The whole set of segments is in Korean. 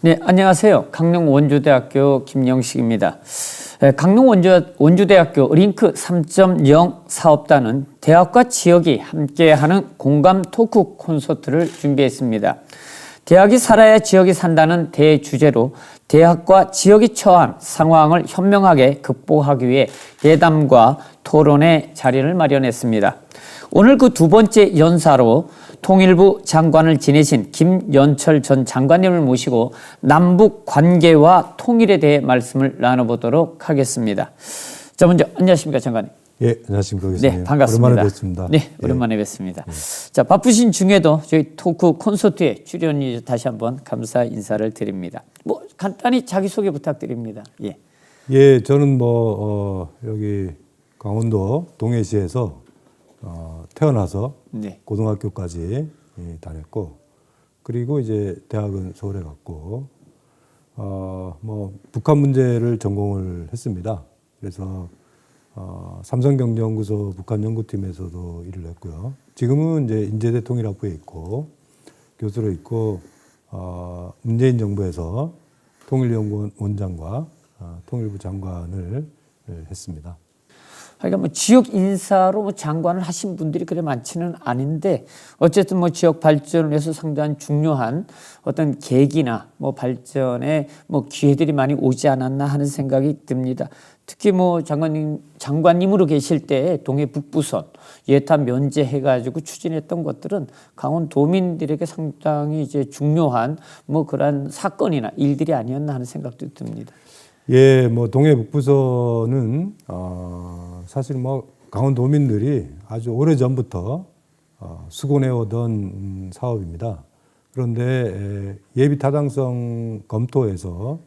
네, 안녕하세요. 강릉 원주대학교 김영식입니다. 강릉 원주대학교 링크 3.0 사업단은 대학과 지역이 함께하는 공감 토크 콘서트를 준비했습니다. 대학이 살아야 지역이 산다는 대주제로 대학과 지역이 처한 상황을 현명하게 극복하기 위해 대담과 토론의 자리를 마련했습니다. 오늘 그 두 번째 연사로 통일부 장관을 지내신 김연철 전 장관님을 모시고 남북 관계와 통일에 대해 말씀을 나눠보도록 하겠습니다. 자, 먼저 안녕하십니까 장관님. 예, 안녕하십니까 교수님. 네, 반갑습니다. 오랜만에 뵙습니다. 네, 오랜만에 뵙습니다. 자, 바쁘신 중에도 저희 토크 콘서트에 출연해 다시 한번 감사 인사를 드립니다. 뭐 간단히 자기소개 부탁드립니다. 예. 예, 저는 여기 강원도 동해시에서 태어나서 네. 고등학교까지 다녔고, 그리고 이제 대학은 서울에 갔고, 북한 문제를 전공을 했습니다. 그래서 삼성경제연구소 북한연구팀에서도 일을 했고요. 지금은 이제 인제대 통일학부에 있고 교수로 있고, 문재인 정부에서 통일연구원 원장과 통일부 장관을 했습니다. 그러니까 뭐 지역 인사로 뭐 장관을 하신 분들이 그래 많지는 않은데 어쨌든 뭐 지역 발전을 위해서 상당히 중요한 어떤 계기나 뭐 발전에 뭐 기회들이 많이 오지 않았나 하는 생각이 듭니다. 특히 뭐 장관님으로 계실 때 동해 북부선 예타 면제해가지고 추진했던 것들은 강원도민들에게 상당히 이제 중요한 뭐 그런 사건이나 일들이 아니었나 하는 생각도 듭니다. 예, 뭐 동해 북부선은 사실 뭐 강원도민들이 아주 오래 전부터 수곤해 오던 사업입니다. 그런데 예비 타당성 검토에서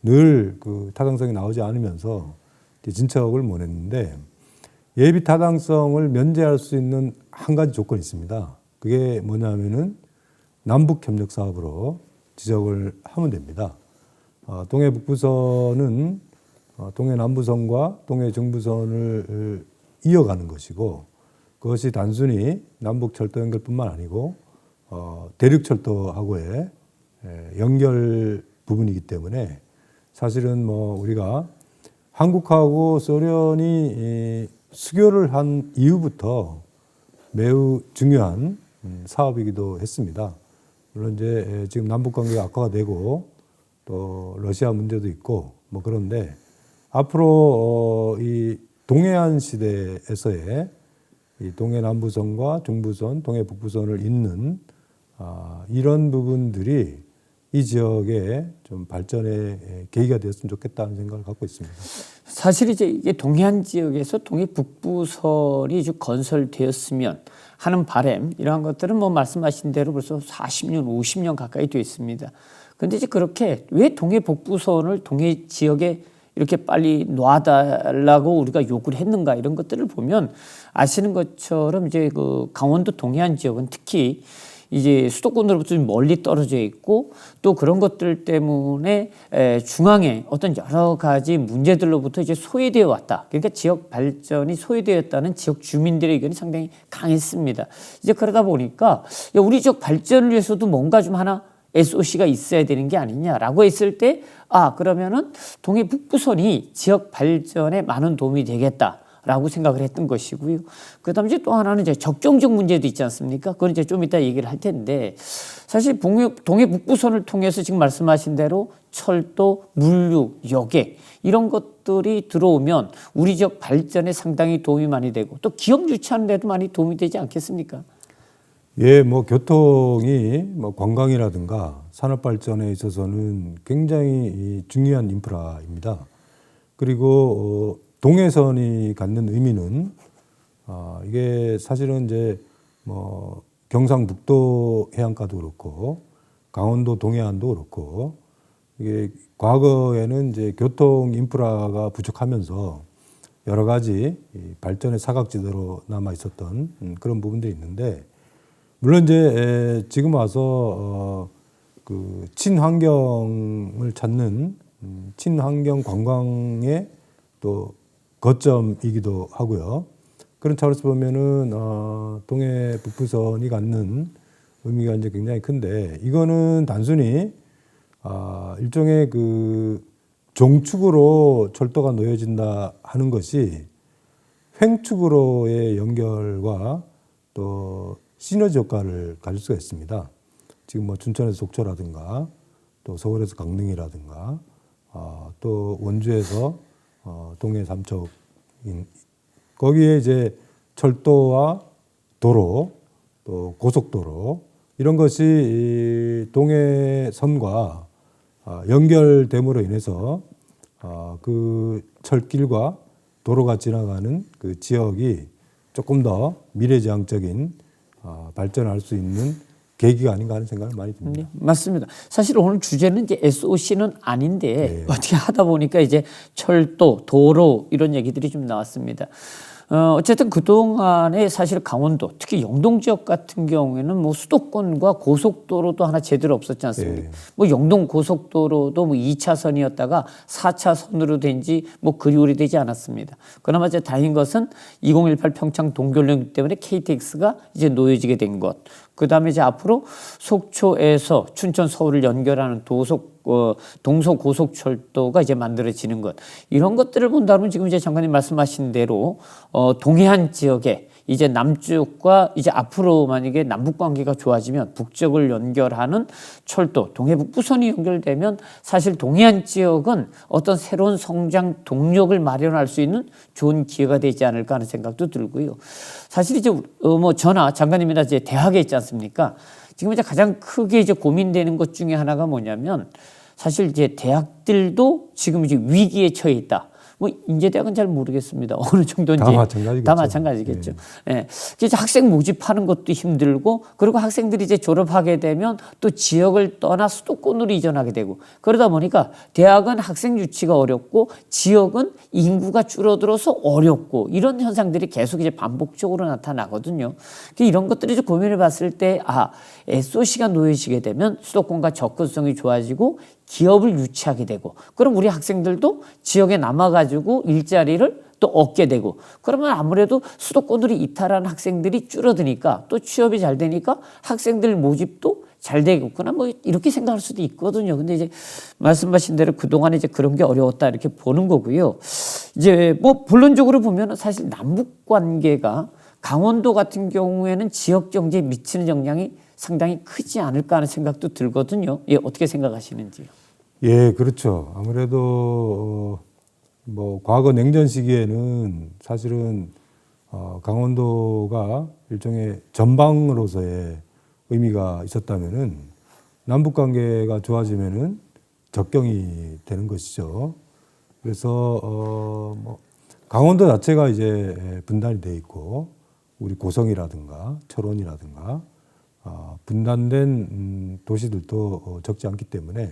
늘 그 타당성이 나오지 않으면서 진척을 못 했는데, 예비 타당성을 면제할 수 있는 한 가지 조건이 있습니다. 그게 뭐냐면은 남북 협력 사업으로 지적을 하면 됩니다. 동해 북부선은 동해 남부선과 동해 정부선을 이어가는 것이고, 그것이 단순히 남북 철도 연결뿐만 아니고 대륙 철도하고의 연결 부분이기 때문에 사실은 뭐 우리가 한국하고 소련이 수교를 한 이후부터 매우 중요한 사업이기도 했습니다. 물론 이제 지금 남북 관계가 악화가 되고 또 러시아 문제도 있고 뭐 그런데 앞으로 이 동해안 시대에서의 이 동해 남부선과 중부선, 동해 북부선을 잇는 이런 부분들이 이 지역의 좀 발전의 계기가 되었으면 좋겠다는 생각을 갖고 있습니다. 사실 이제 이게 동해안 지역에서 동해 북부선이 좀 건설되었으면 하는 바람, 이러한 것들은 뭐 말씀하신 대로 벌써 40년, 50년 가까이 되어 있습니다. 근데 이제 그렇게 왜 동해 북부선을 동해 지역에 이렇게 빨리 놔달라고 우리가 요구를 했는가, 이런 것들을 보면 아시는 것처럼 이제 그 강원도 동해안 지역은 특히 이제 수도권으로부터 좀 멀리 떨어져 있고 또 그런 것들 때문에 중앙에 어떤 여러 가지 문제들로부터 이제 소외되어 왔다. 그러니까 지역 발전이 소외되었다는 지역 주민들의 의견이 상당히 강했습니다. 이제 그러다 보니까 우리 지역 발전을 위해서도 뭔가 좀 하나 SOC가 있어야 되는 게 아니냐라고 했을 때, 그러면은 동해 북부선이 지역 발전에 많은 도움이 되겠다라고 생각을 했던 것이고요. 그 다음에 이제 또 하나는 이제 적정적 문제도 있지 않습니까? 그건 이제 좀 이따 얘기를 할 텐데, 사실 동해 북부선을 통해서 지금 말씀하신 대로 철도, 물류, 여객, 이런 것들이 들어오면 우리 지역 발전에 상당히 도움이 많이 되고 또 기업 유치하는 데도 많이 도움이 되지 않겠습니까? 예, 뭐 교통이 뭐 관광이라든가 산업 발전에 있어서는 굉장히 중요한 인프라입니다. 그리고 동해선이 갖는 의미는 이게 사실은 이제 뭐 경상북도 해안가도 그렇고 강원도 동해안도 그렇고, 이게 과거에는 이제 교통 인프라가 부족하면서 여러 가지 발전의 사각지대로 남아 있었던 그런 부분들이 있는데, 물론 이제 지금 와서 그 친환경을 찾는 친환경 관광의 또 거점이기도 하고요. 그런 차원에서 보면은 동해 북부선이 갖는 의미가 이제 굉장히 큰데, 이거는 단순히 일종의 그 종축으로 철도가 놓여진다 하는 것이 횡축으로의 연결과 또 시너지 효과를 가질 수가 있습니다. 지금 뭐 춘천에서 속초라든가 또 서울에서 강릉이라든가 또 원주에서 동해 삼척인 거기에 이제 철도와 도로 또 고속도로 이런 것이 이 동해선과 연결됨으로 인해서 그 철길과 도로가 지나가는 그 지역이 조금 더 미래지향적인 발전할 수 있는 계기가 아닌가 하는 생각을 많이 듭니다. 네, 맞습니다. 사실 오늘 주제는 이제 SOC는 아닌데 어떻게 하다 보니까 이제 철도, 도로 이런 얘기들이 좀 나왔습니다. 어쨌든 그동안에 사실 강원도, 특히 영동 지역 같은 경우에는 뭐 수도권과 고속도로도 하나 제대로 없었지 않습니까? 뭐 영동 고속도로도 뭐 2차선이었다가 4차선으로 된 지 뭐 그리 오래되지 않았습니다. 그나마 이제 다행인 것은 2018 평창 동계올림픽 때문에 KTX가 이제 놓여지게 된 것. 그 다음에 이제 앞으로 속초에서 춘천 서울을 연결하는 동서고속철도가 이제 만들어지는 것. 이런 것들을 본다면 지금 이제 장관님 말씀하신 대로 동해안 지역에 이제 남쪽과 이제 앞으로 만약에 남북 관계가 좋아지면 북쪽을 연결하는 철도, 동해북부선이 연결되면 사실 동해안 지역은 어떤 새로운 성장 동력을 마련할 수 있는 좋은 기회가 되지 않을까 하는 생각도 들고요. 사실 이제 뭐 저나 장관님이나 이제 대학에 있지 않습니까? 지금 이제 가장 크게 이제 고민되는 것 중에 하나가 뭐냐면 사실 이제 대학들도 지금 이제 위기에 처해 있다. 뭐 인제대학은 잘 모르겠습니다. 어느 정도인지 다 마찬가지겠죠. 예. 이제 학생 모집하는 것도 힘들고, 그리고 학생들이 이제 졸업하게 되면 또 지역을 떠나 수도권으로 이전하게 되고, 그러다 보니까 대학은 학생 유치가 어렵고 지역은 인구가 줄어들어서 어렵고, 이런 현상들이 계속 이제 반복적으로 나타나거든요. 이런 것들을 좀 고민해 봤을 때 SOC가 놓여지게 되면 수도권과 접근성이 좋아지고 기업을 유치하게 되고, 그럼 우리 학생들도 지역에 남아가지고 일자리를 또 얻게 되고, 그러면 아무래도 수도권으로 이탈한 학생들이 줄어드니까 또 취업이 잘 되니까 학생들 모집도 잘 되겠구나, 뭐 이렇게 생각할 수도 있거든요. 근데 이제 말씀하신 대로 그동안에 이제 그런 게 어려웠다 이렇게 보는 거고요. 이제 뭐 본론적으로 보면 사실 남북 관계가 강원도 같은 경우에는 지역 경제에 미치는 영향이 상당히 크지 않을까 하는 생각도 들거든요. 예, 어떻게 생각하시는지요? 예, 그렇죠. 아무래도 뭐 과거 냉전 시기에는 사실은 강원도가 일종의 전방으로서의 의미가 있었다면은 남북 관계가 좋아지면은 적경이 되는 것이죠. 그래서 뭐 강원도 자체가 이제 분단이 돼 있고 우리 고성이라든가 철원이라든가 분단된 도시들도 적지 않기 때문에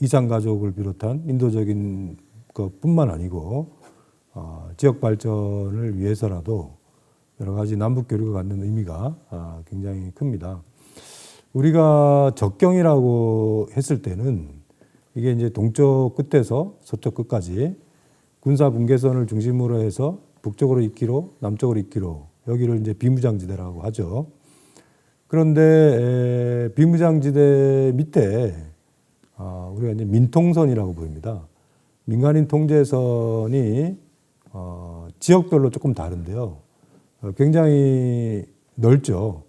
이산 가족을 비롯한 인도적인 것뿐만 아니고 지역 발전을 위해서라도 여러 가지 남북 교류가 갖는 의미가 굉장히 큽니다. 우리가 적경이라고 했을 때는 이게 이제 동쪽 끝에서 서쪽 끝까지 군사 분계선을 중심으로 해서 북쪽으로 2km, 남쪽으로 2km, 여기를 이제 비무장지대라고 하죠. 그런데 비무장지대 밑에 우리가 이제 민통선이라고 부릅니다. 민간인 통제선이 지역별로 조금 다른데요. 굉장히 넓죠.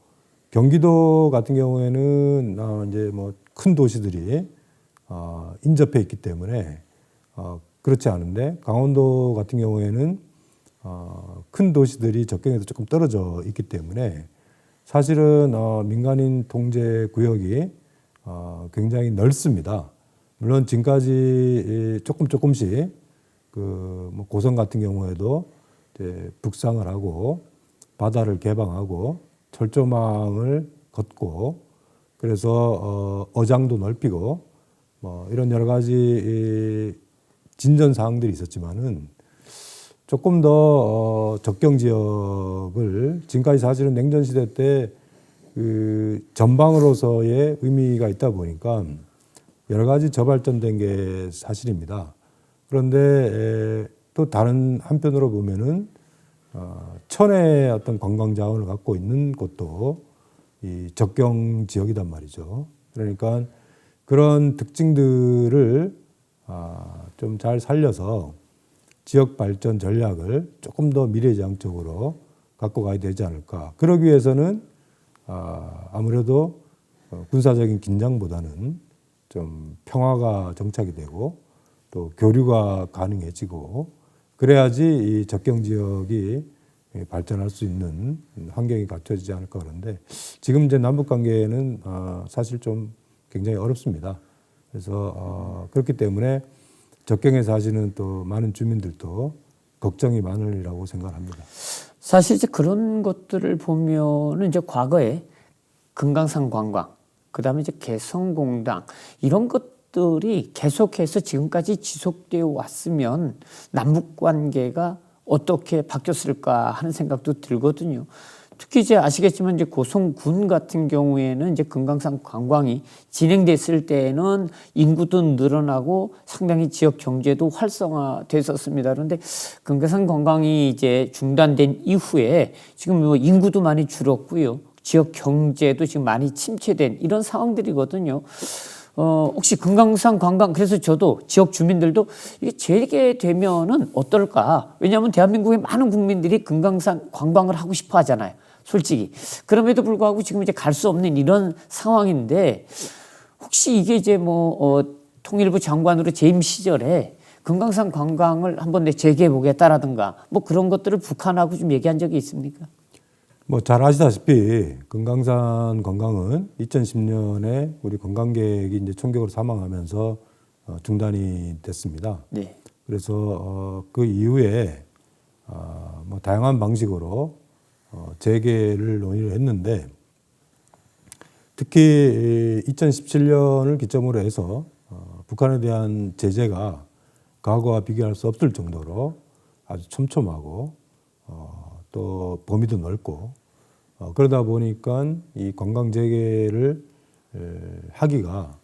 경기도 같은 경우에는 이제 뭐 큰 도시들이 인접해 있기 때문에 그렇지 않은데, 강원도 같은 경우에는 큰 도시들이 접경에서 조금 떨어져 있기 때문에 사실은 민간인 통제 구역이 굉장히 넓습니다. 물론 지금까지 조금씩 뭐 고성 같은 경우에도 이제 북상을 하고 바다를 개방하고 철조망을 걷고, 그래서 어장도 넓히고 뭐 이런 여러 가지 진전 사항들이 있었지만은 조금 더 적경 지역을 지금까지 사실은 냉전 시대 때 그 전방으로서의 의미가 있다 보니까 여러 가지 저발전된 게 사실입니다. 그런데 또 다른 한편으로 보면은 천혜의 어떤 관광 자원을 갖고 있는 곳도 이 적경 지역이단 말이죠. 그러니까 그런 특징들을 좀 잘 살려서 지역 발전 전략을 조금 더 미래지향적으로 갖고 가야 되지 않을까. 그러기 위해서는 아무래도 군사적인 긴장보다는 좀 평화가 정착이 되고 또 교류가 가능해지고 그래야지 이 접경 지역이 발전할 수 있는 환경이 갖춰지지 않을까 그러는데 지금 이제 남북 관계는 사실 좀 굉장히 어렵습니다. 그래서 그렇기 때문에 접경에 사시는 또 많은 주민들도 걱정이 많으리라고 생각합니다. 사실 이제 그런 것들을 보면은 이제 과거에 금강산 관광, 그다음에 이제 개성공단 이런 것들이 계속해서 지금까지 지속되어 왔으면 남북 관계가 어떻게 바뀌었을까 하는 생각도 들거든요. 특히 이제 아시겠지만 이제 고성군 같은 경우에는 이제 금강산 관광이 진행됐을 때에는 인구도 늘어나고 상당히 지역 경제도 활성화됐었습니다. 그런데 금강산 관광이 이제 중단된 이후에 지금 뭐 인구도 많이 줄었고요. 지역 경제도 지금 많이 침체된 이런 상황들이거든요. 혹시 금강산 관광, 그래서 저도 지역 주민들도 이게 재개되면은 어떨까? 왜냐하면 대한민국의 많은 국민들이 금강산 관광을 하고 싶어 하잖아요. 솔직히. 그럼에도 불구하고 지금 이제 갈 수 없는 이런 상황인데 혹시 이게 이제 통일부 장관으로 재임 시절에 금강산 관광을 한번 재개해 보겠다라든가 뭐 그런 것들을 북한하고 좀 얘기한 적이 있습니까? 뭐 잘 아시다시피 금강산 관광은 2010년에 우리 관광객이 이제 총격으로 사망하면서 중단이 됐습니다. 네. 그래서 그 이후에 뭐 다양한 방식으로 재개를 논의를 했는데 특히 2017년을 기점으로 해서 북한에 대한 제재가 과거와 비교할 수 없을 정도로 아주 촘촘하고 또 범위도 넓고 그러다 보니까 이 관광 재개를 하기가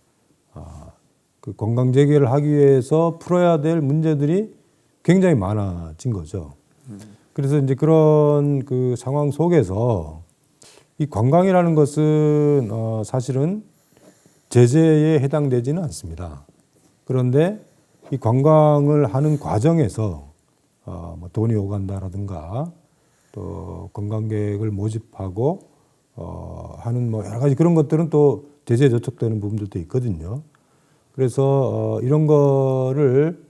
그 관광 재개를 하기 위해서 풀어야 될 문제들이 굉장히 많아진 거죠. 그래서 이제 그런 그 상황 속에서 이 관광이라는 것은 사실은 제재에 해당되지는 않습니다. 그런데 이 관광을 하는 과정에서 뭐 돈이 오간다라든가 또 관광객을 모집하고 하는 뭐 여러 가지 그런 것들은 또 제재에 저촉되는 부분들도 있거든요. 그래서 이런 거를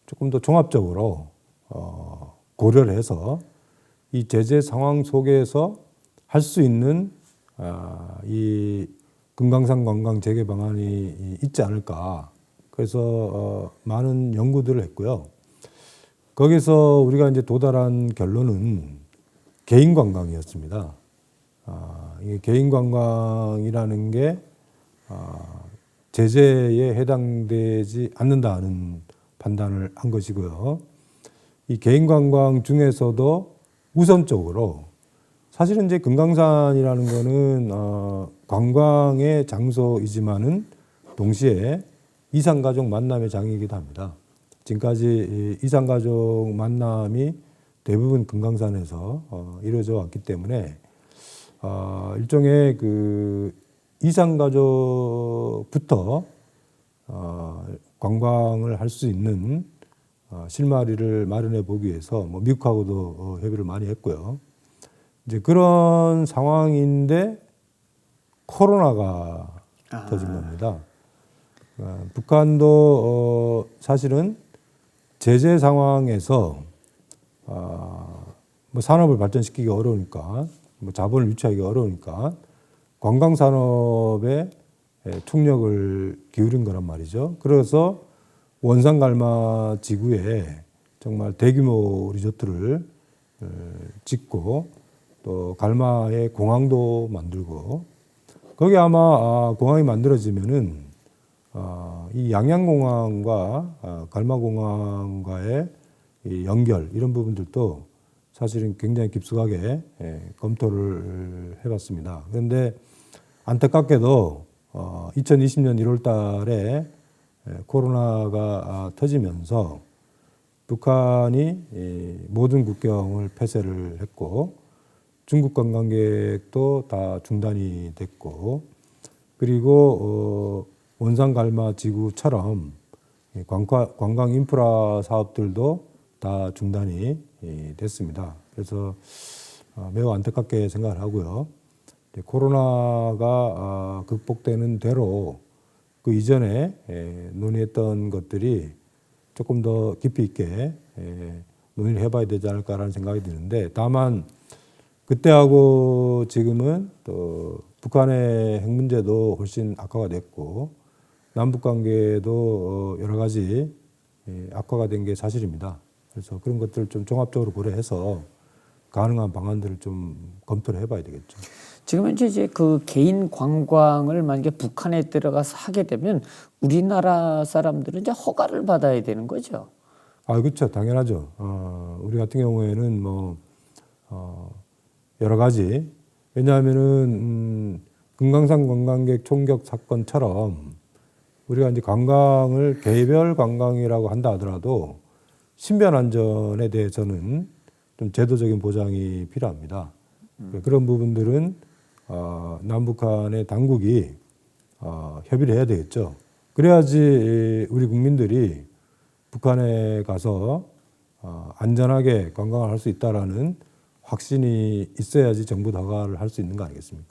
조금 더 종합적으로 고려를 해서 이 제재 상황 속에서 할 수 있는 이 금강산 관광 재개 방안이 있지 않을까. 그래서 많은 연구들을 했고요. 거기서 우리가 이제 도달한 결론은 개인 관광이었습니다. 이게 개인 관광이라는 게 제재에 해당되지 않는다는 판단을 한 것이고요. 이 개인 관광 중에서도 우선적으로 사실은 이제 금강산이라는 거는 관광의 장소이지만은 동시에 이산가족 만남의 장이기도 합니다. 지금까지 이산가족 만남이 대부분 금강산에서 이루어져 왔기 때문에 일종의 그 이산가족부터 관광을 할 수 있는 실마리를 마련해 보기 위해서 뭐 미국하고도 협의를 많이 했고요. 이제 그런 상황인데 코로나가 터진 겁니다. 북한도 사실은 제재 상황에서 뭐 산업을 발전시키기 어려우니까 뭐 자본을 유치하기 어려우니까 관광 산업에 총력을 기울인 거란 말이죠. 그래서 원산 갈마 지구에 정말 대규모 리조트를 짓고 또 갈마에 공항도 만들고 거기 아마 공항이 만들어지면은 이 양양공항과 갈마공항과의 이 연결 이런 부분들도 사실은 굉장히 깊숙하게 검토를 해봤습니다. 그런데 안타깝게도 2020년 1월 달에 코로나가 터지면서 북한이 모든 국경을 폐쇄를 했고 중국 관광객도 다 중단이 됐고 그리고 원산갈마지구처럼 관광 인프라 사업들도 다 중단이 됐습니다. 그래서 매우 안타깝게 생각을 하고요. 코로나가 극복되는 대로 그 이전에 논의했던 것들이 조금 더 깊이 있게 논의를 해봐야 되지 않을까라는 생각이 드는데, 다만 그때하고 지금은 또 북한의 핵 문제도 훨씬 악화가 됐고 남북 관계도 여러 가지 악화가 된 게 사실입니다. 그래서 그런 것들을 좀 종합적으로 고려해서 가능한 방안들을 좀 검토를 해봐야 되겠죠. 지금 이제 그 개인 관광을 만약에 북한에 들어가서 하게 되면 우리나라 사람들은 이제 허가를 받아야 되는 거죠. 그렇죠. 당연하죠. 우리 같은 경우에는 여러 가지, 왜냐하면은 금강산 관광객 총격 사건처럼 우리가 이제 관광을 개별 관광이라고 한다 하더라도 신변 안전에 대해서는 좀 제도적인 보장이 필요합니다. 그런 부분들은 남북한의 당국이 협의를 해야 되겠죠. 그래야지 우리 국민들이 북한에 가서 안전하게 관광을 할 수 있다라는 확신이 있어야지 정부 허가를 할 수 있는 거 아니겠습니까?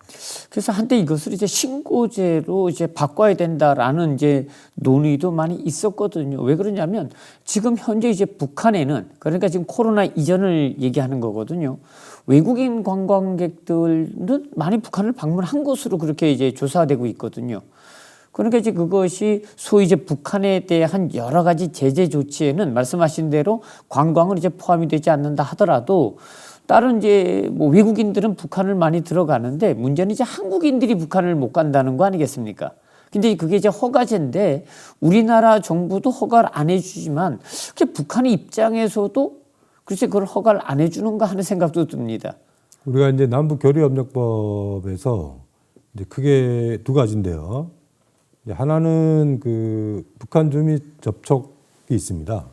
그래서 한때 이것을 이제 신고제로 이제 바꿔야 된다라는 이제 논의도 많이 있었거든요. 왜 그러냐면 지금 현재 이제 북한에는, 그러니까 지금 코로나 이전을 얘기하는 거거든요. 외국인 관광객들은 많이 북한을 방문한 것으로 그렇게 이제 조사되고 있거든요. 그러니까 이제 그것이 소위 이제 북한에 대한 여러 가지 제재 조치에는 말씀하신 대로 관광은 이제 포함이 되지 않는다 하더라도 다른 이제 뭐 외국인들은 북한을 많이 들어가는데 문제는 이제 한국인들이 북한을 못 간다는 거 아니겠습니까? 근데 그게 이제 허가제인데 우리나라 정부도 허가를 안 해주지만 북한의 입장에서도 글쎄 그걸 허가를 안 해주는가 하는 생각도 듭니다. 우리가 이제 남북교류협력법에서 이제 크게 두 가지인데요. 하나는 그 북한 주민 접촉이 있습니다.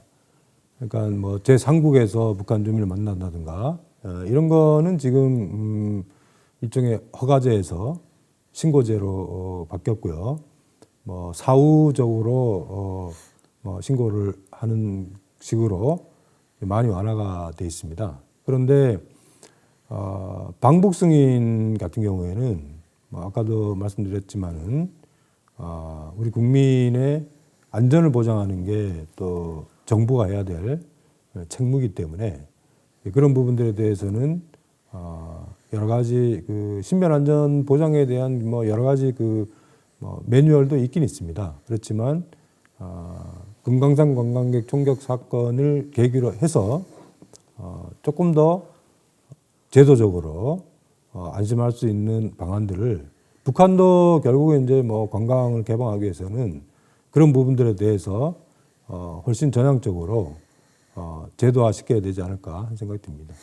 그러니까 뭐 제3국에서 북한 주민을 만난다든가 이런 거는 지금 일종의 허가제에서 신고제로 바뀌었고요. 뭐 사후적으로 뭐 신고를 하는 식으로 많이 완화가 돼 있습니다. 그런데 방북 승인 같은 경우에는 뭐 아까도 말씀드렸지만은 우리 국민의 안전을 보장하는 게 또 정부가 해야 될 책무이기 때문에 그런 부분들에 대해서는 여러 가지 그 신변 안전 보장에 대한 뭐 여러 가지 뭐 매뉴얼도 있긴 있습니다. 그렇지만 금강산 관광객 총격 사건을 계기로 해서 조금 더 제도적으로 안심할 수 있는 방안들을, 북한도 결국에 이제 뭐 관광을 개방하기 위해서는 그런 부분들에 대해서 훨씬 전향적으로 제도화 시켜야 되지 않을까 하는 생각이 듭니다.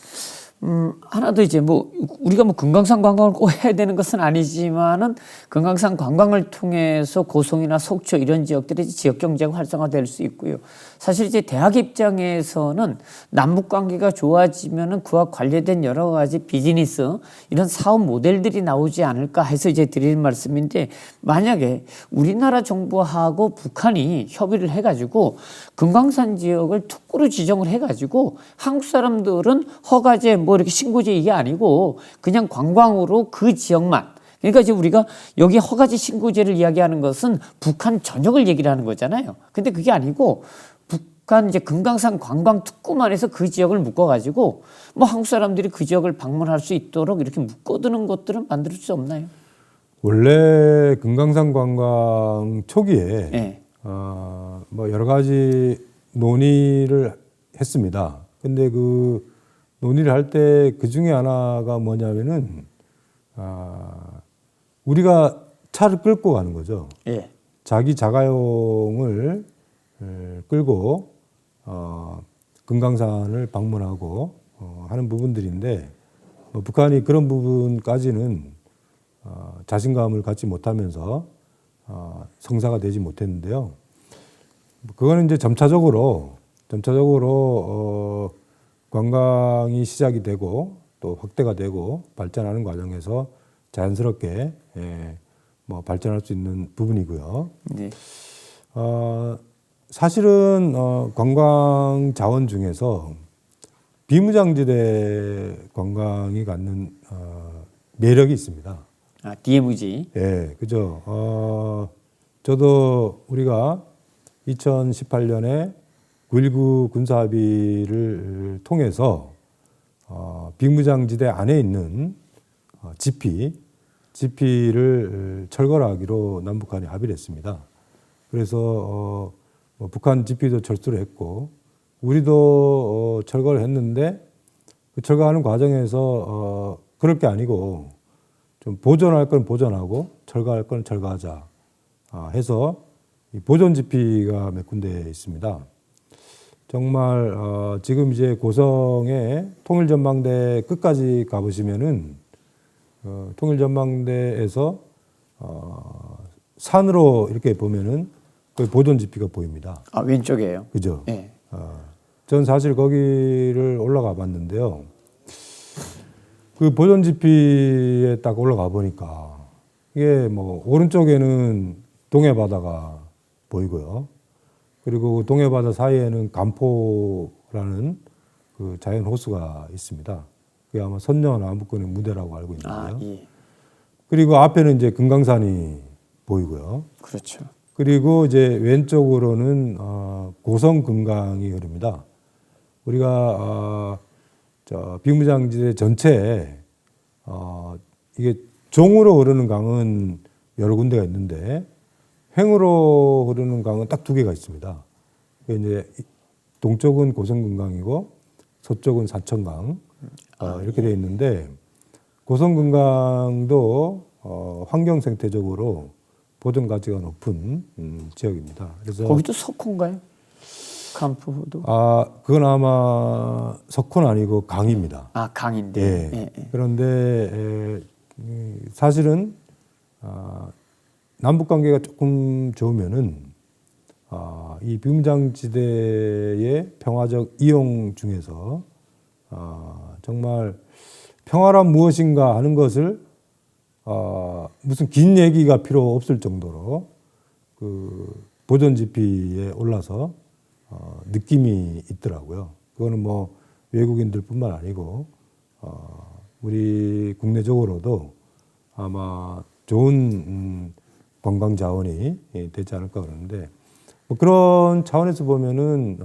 하나 더 이제 뭐 우리가 뭐 금강산 관광을 꼭 해야 되는 것은 아니지만은 금강산 관광을 통해서 고성이나 속초 이런 지역들이 지역 경제가 활성화될 수 있고요. 사실 이제 대학 입장에서는 남북 관계가 좋아지면은 그와 관련된 여러 가지 비즈니스 이런 사업 모델들이 나오지 않을까 해서 이제 드리는 말씀인데, 만약에 우리나라 정부하고 북한이 협의를 해가지고 금강산 지역을 특구로 지정을 해가지고 한국 사람들은 허가제 뭐 이렇게 신고제 이게 아니고 그냥 관광으로 그 지역만, 그러니까 이제 우리가 여기 허가제 신고제를 이야기하는 것은 북한 전역을 얘기를 하는 거잖아요. 근데 그게 아니고 북한 이제 금강산 관광 특구만 해서 그 지역을 묶어가지고 뭐 한국 사람들이 그 지역을 방문할 수 있도록 이렇게 묶어두는 것들은 만들 수 없나요? 원래 금강산 관광 초기에 네. 뭐 여러 가지 논의를 했습니다. 근데 그 논의를 할 때 그 중에 하나가 뭐냐면은 우리가 차를 끌고 가는 거죠. 예. 자기 자가용을 끌고 금강산을 방문하고 하는 부분들인데 북한이 그런 부분까지는 자신감을 갖지 못하면서 성사가 되지 못했는데요. 그거는 이제 점차적으로 관광이 시작이 되고 또 확대가 되고 발전하는 과정에서 자연스럽게 뭐 발전할 수 있는 부분이고요. 네. 사실은 관광 자원 중에서 비무장지대 관광이 갖는 매력이 있습니다. 아, DMZ. 예, 그죠. 저도 우리가 2018년에 9.19 군사합의를 통해서 비무장지대 안에 있는 GP를 철거하기로 남북한이 합의를 했습니다. 그래서 뭐 북한 GP도 철수를 했고 우리도 철거를 했는데 그 철거하는 과정에서 그럴 게 아니고 좀 보존할 건 보존하고 철거할 건 철거하자 해서 이 보존 GP가 몇 군데 있습니다. 정말 지금 이제 고성의 통일전망대 끝까지 가보시면은 통일전망대에서 산으로 이렇게 보면은 그 보존 GP가 보입니다. 아, 왼쪽이에요. 그죠? 네. 전 사실 거기를 올라가 봤는데요. 그 보존 GP에 딱 올라가 보니까 이게 뭐 오른쪽에는 동해 바다가 보이고요. 그리고 동해 바다 사이에는 간포라는 그 자연 호수가 있습니다. 그게 아마 선녀 남북권의 무대라고 알고 있는데요. 아, 예. 그리고 앞에는 이제 금강산이 보이고요. 그렇죠. 그리고 이제 왼쪽으로는 고성 금강이 흐릅니다. 우리가 저 비무장지대 전체에 이게 종으로 흐르는 강은 여러 군데가 있는데 횡으로 흐르는 강은 딱 두 개가 있습니다. 이제 동쪽은 고성금강이고 서쪽은 사천강 이렇게 되어 있는데 고성금강도 환경 생태적으로 보존 가치가 높은 지역입니다. 그래서 거기도 석호인가요? 간포도. 그건 아마 석호는 아니고 강입니다. 아, 강인데. 예. 예, 예. 그런데 사실은 남북 관계가 조금 좋으면은 이 비무장지대의 평화적 이용 중에서 정말 평화란 무엇인가 하는 것을 무슨 긴 얘기가 필요 없을 정도로 그 보존 GP에 올라서 느낌이 있더라고요. 그거는 뭐 외국인들뿐만 아니고 우리 국내적으로도 아마 좋은 관광 자원이 되지 않을까 그러는데 뭐 그런 차원에서 보면은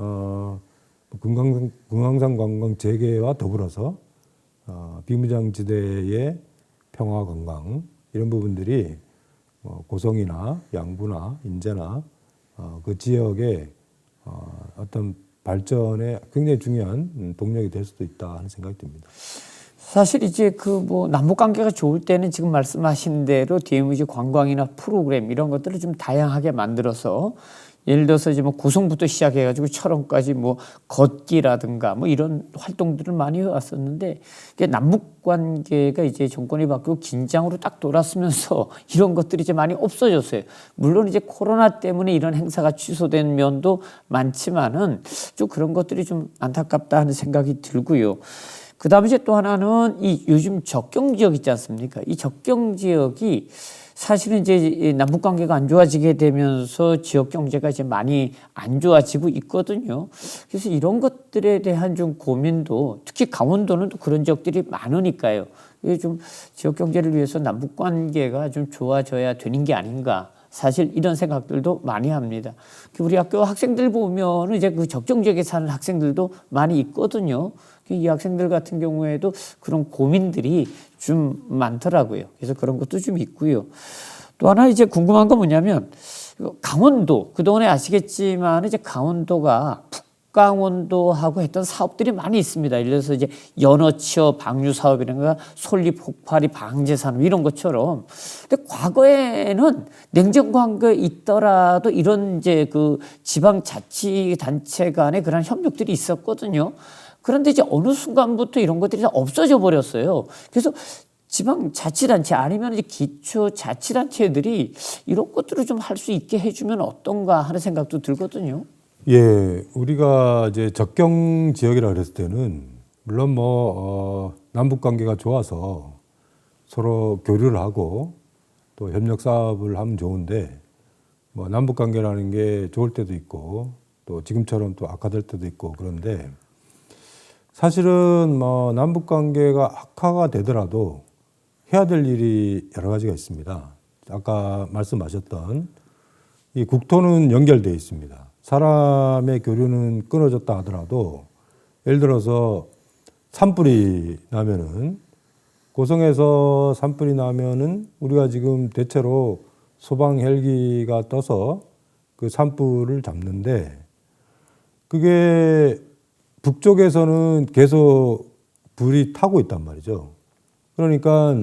금강산 관광 재개와 더불어서 비무장지대의 평화 관광 이런 부분들이 고성이나 양구나 인제나 그 지역의 어떤 발전에 굉장히 중요한 동력이 될 수도 있다 하는 생각이 듭니다. 사실 이제 그 뭐 남북 관계가 좋을 때는 지금 말씀하신 대로 DMZ 관광이나 프로그램 이런 것들을 좀 다양하게 만들어서 예를 들어서 이제 뭐 고성부터 시작해가지고 철원까지 뭐 걷기라든가 뭐 이런 활동들을 많이 해왔었는데 이게 남북 관계가 이제 정권이 바뀌고 긴장으로 딱 돌았으면서 이런 것들이 이제 많이 없어졌어요. 물론 이제 코로나 때문에 이런 행사가 취소된 면도 많지만은 좀 그런 것들이 좀 안타깝다 하는 생각이 들고요. 그 다음에 이제 또 하나는 이 요즘 접경 지역 있지 않습니까? 이 접경 지역이 사실은 이제 남북 관계가 안 좋아지게 되면서 지역 경제가 이제 많이 안 좋아지고 있거든요. 그래서 이런 것들에 대한 좀 고민도 특히 강원도는 또 그런 지역들이 많으니까요. 이게 좀 지역 경제를 위해서 남북 관계가 좀 좋아져야 되는 게 아닌가. 사실 이런 생각들도 많이 합니다. 우리 학교 학생들 보면 이제 그 적정 지역에 사는 학생들도 많이 있거든요. 이 학생들 같은 경우에도 그런 고민들이 좀 많더라고요. 그래서 그런 것도 좀 있고요. 또 하나 이제 궁금한 건 뭐냐면 강원도 그동안에 아시겠지만 이제 강원도가 북강원도하고 했던 사업들이 많이 있습니다. 예를 들어서 이제 연어 취업 방류 사업이라든가 솔잎 폭발이 방제 산업 이런 것처럼. 근데 과거에는 냉전 관계에 있더라도 이런 이제 그 지방자치단체 간의 그런 협력들이 있었거든요. 그런데 이제 어느 순간부터 이런 것들이 없어져 버렸어요. 그래서 지방자치단체 아니면 이제 기초자치단체들이 이런 것들을 좀 할 수 있게 해주면 어떤가 하는 생각도 들거든요. 예, 우리가 이제 접경 지역이라 그랬을 때는 물론 뭐 남북 관계가 좋아서 서로 교류를 하고 또 협력 사업을 하면 좋은데 뭐 남북 관계라는 게 좋을 때도 있고 또 지금처럼 또 악화될 때도 있고 그런데 사실은 뭐 남북 관계가 악화가 되더라도 해야 될 일이 여러 가지가 있습니다. 아까 말씀하셨던 이 국토는 연결되어 있습니다. 사람의 교류는 끊어졌다 하더라도 예를 들어서 산불이 나면은 고성에서 산불이 나면은 우리가 지금 대체로 소방 헬기가 떠서 그 산불을 잡는데 그게 북쪽에서는 계속 불이 타고 있단 말이죠. 그러니까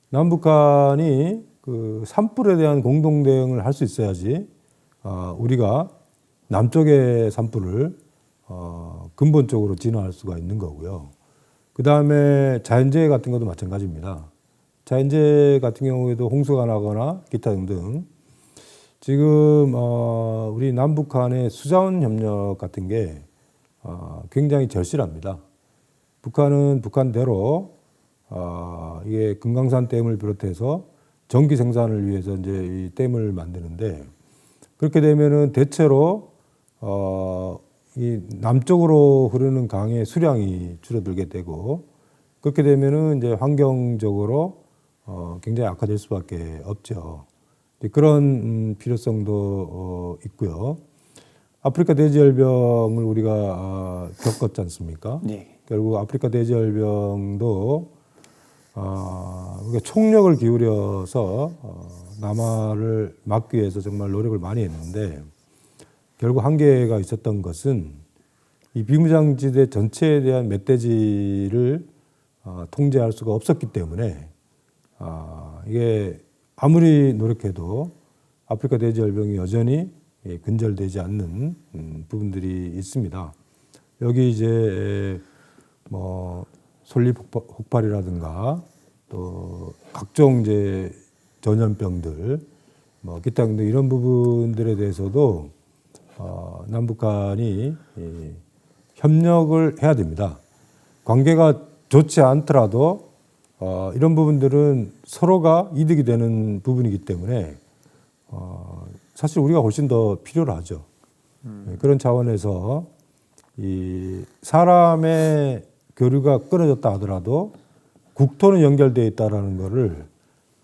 남북한이 그 산불에 대한 공동 대응을 할 수 있어야지 우리가 남쪽의 산불을 근본적으로 진화할 수가 있는 거고요. 그 다음에 자연재해 같은 것도 마찬가지입니다. 자연재해 같은 경우에도 홍수가 나거나 기타 등등 지금 우리 남북한의 수자원 협력 같은 게 굉장히 절실합니다. 북한은 북한대로 이게 금강산 댐을 비롯해서 전기 생산을 위해서 이제 이 댐을 만드는데 그렇게 되면은 대체로 이 남쪽으로 흐르는 강의 수량이 줄어들게 되고 그렇게 되면은 이제 환경적으로 굉장히 악화될 수밖에 없죠. 그런 필요성도 있고요. 아프리카 돼지열병을 우리가 겪었지 않습니까? 네. 결국 아프리카 돼지열병도 우리가 총력을 기울여서 남하를 막기 위해서 정말 노력을 많이 했는데 결국 한계가 있었던 것은 이 비무장지대 전체에 대한 멧돼지를 통제할 수가 없었기 때문에 이게 아무리 노력해도 아프리카 돼지열병이 여전히 근절되지 않는 부분들이 있습니다. 여기 이제 뭐 솔잎 혹발이라든가 또 각종 이제 전염병들 뭐 기타 등등 이런 부분들에 대해서도 남북한이 협력을 해야 됩니다. 관계가 좋지 않더라도 이런 부분들은 서로가 이득이 되는 부분이기 때문에 사실 우리가 훨씬 더 필요로 하죠. 그런 차원에서 이 사람의 교류가 끊어졌다 하더라도 국토는 연결되어 있다라는 것을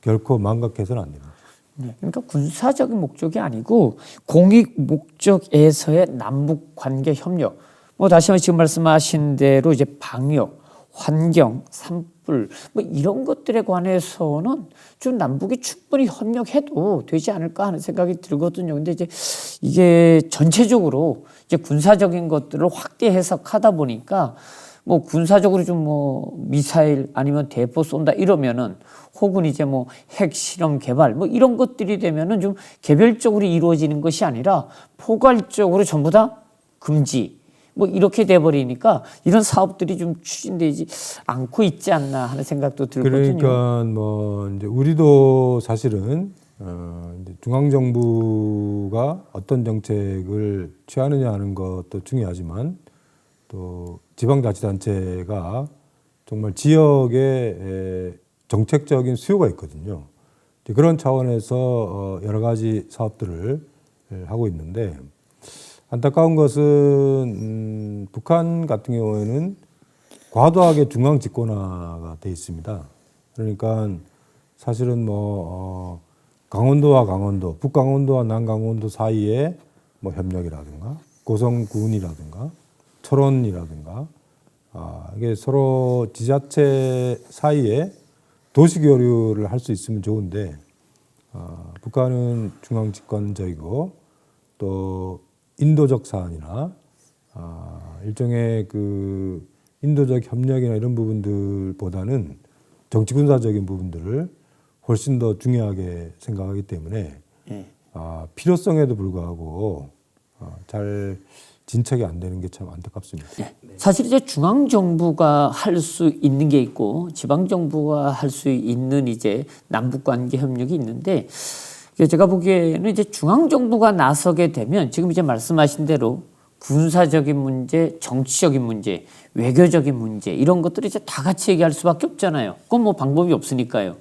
결코 망각해서는 안 됩니다. 네, 그러니까 군사적인 목적이 아니고 공익 목적에서의 남북 관계 협력. 뭐 다시 한번 지금 말씀하신 대로 이제 방역, 환경, 산불 뭐 이런 것들에 관해서는 좀 남북이 충분히 협력해도 되지 않을까 하는 생각이 들거든요. 근데 이제 이게 전체적으로 이제 군사적인 것들을 확대 해석하다 보니까 뭐 군사적으로 좀 뭐 미사일 아니면 대포 쏜다 이러면은 혹은 이제 뭐 핵 실험 개발 뭐 이런 것들이 되면은 좀 개별적으로 이루어지는 것이 아니라 포괄적으로 전부 다 금지 뭐 이렇게 돼버리니까 이런 사업들이 좀 추진되지 않고 있지 않나 하는 생각도 들거든요. 그러니까 뭐 이제 우리도 사실은 이제 중앙 정부가 어떤 정책을 취하느냐 하는 것도 중요하지만 또 지방자치단체가 정말 지역에 정책적인 수요가 있거든요. 그런 차원에서 여러 가지 사업들을 하고 있는데 안타까운 것은 북한 같은 경우에는 과도하게 중앙 집권화가 돼 있습니다. 그러니까 사실은 뭐 강원도와 강원도, 북강원도와 남강원도 사이에 뭐 협력이라든가 고성군이라든가 철원이라든가 이게 서로 지자체 사이에 도시 교류를 할 수 있으면 좋은데 북한은 중앙 집권적이고 또 인도적 사안이나 일종의 그 인도적 협력이나 이런 부분들보다는 정치 군사적인 부분들을 훨씬 더 중요하게 생각하기 때문에 필요성에도 불구하고 잘 진척이 안 되는 게 참 안타깝습니다. 네. 사실 이제 중앙 정부가 할 수 있는 게 있고 지방 정부가 할 수 있는 이제 남북 관계 협력이 있는데 제가 보기에는 이제 중앙 정부가 나서게 되면 지금 이제 말씀하신 대로 군사적인 문제, 정치적인 문제, 외교적인 문제 이런 것들을 이제 다 같이 얘기할 수밖에 없잖아요. 그건 뭐 방법이 없으니까요.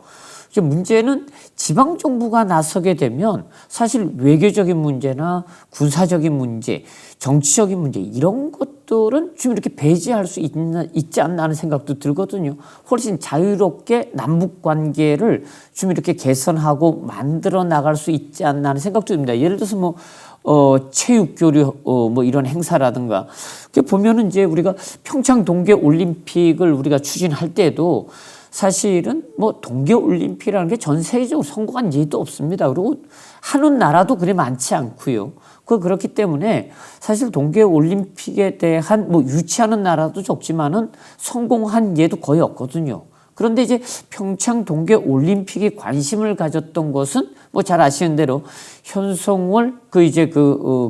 이제 문제는 지방 정부가 나서게 되면 사실 외교적인 문제나 군사적인 문제, 정치적인 문제 이런 것들은 좀 이렇게 배제할 수 있지 않나 하는 생각도 들거든요. 훨씬 자유롭게 남북 관계를 좀 이렇게 개선하고 만들어 나갈 수 있지 않나 하는 생각도 듭니다. 예를 들어서 뭐 체육 교류 뭐 이런 행사라든가 보면은 이제 우리가 평창 동계 올림픽을 우리가 추진할 때도 사실은 뭐 동계 올림픽이라는 게 전 세계적으로 성공한 예도 없습니다. 그리고 하는 나라도 그리 많지 않고요. 그렇기 때문에 사실 동계 올림픽에 대한 뭐 유치하는 나라도 적지만은 성공한 예도 거의 없거든요. 그런데 이제 평창 동계 올림픽에 관심을 가졌던 것은 뭐 잘 아시는 대로 현송월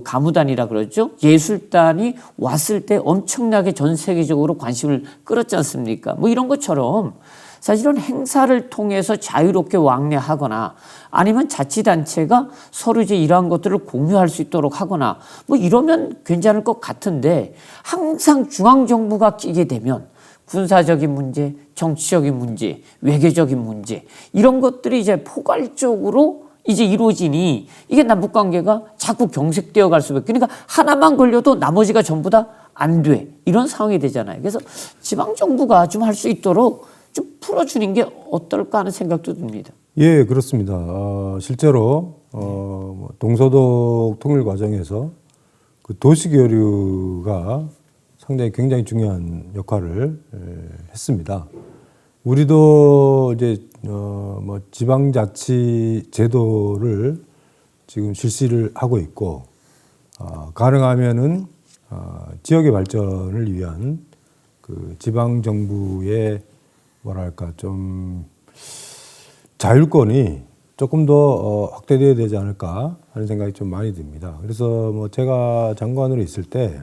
가무단이라 그러죠. 예술단이 왔을 때 엄청나게 전 세계적으로 관심을 끌었지 않습니까? 뭐 이런 것처럼 사실은 행사를 통해서 자유롭게 왕래하거나 아니면 자치단체가 서로 이제 이러한 것들을 공유할 수 있도록 하거나 뭐 이러면 괜찮을 것 같은데 항상 중앙정부가 끼게 되면 군사적인 문제, 정치적인 문제, 외교적인 문제 이런 것들이 이제 포괄적으로 이제 이루어지니 이게 남북 관계가 자꾸 경색되어 갈 수밖에. 그러니까 하나만 걸려도 나머지가 전부 다 안 돼. 이런 상황이 되잖아요. 그래서 지방 정부가 좀 할 수 있도록 좀 풀어주는 게 어떨까 하는 생각도 듭니다. 예, 그렇습니다. 실제로 동서독 통일 과정에서 그 도시교류가 상당히 굉장히 중요한 역할을 했습니다. 우리도 이제 지방자치 제도를 지금 실시를 하고 있고 가능하면은 지역의 발전을 위한 그 지방 정부의 뭐랄까 좀 자율권이 조금 더 확대되어야 되지 않을까 하는 생각이 좀 많이 듭니다. 그래서 뭐 제가 장관으로 있을 때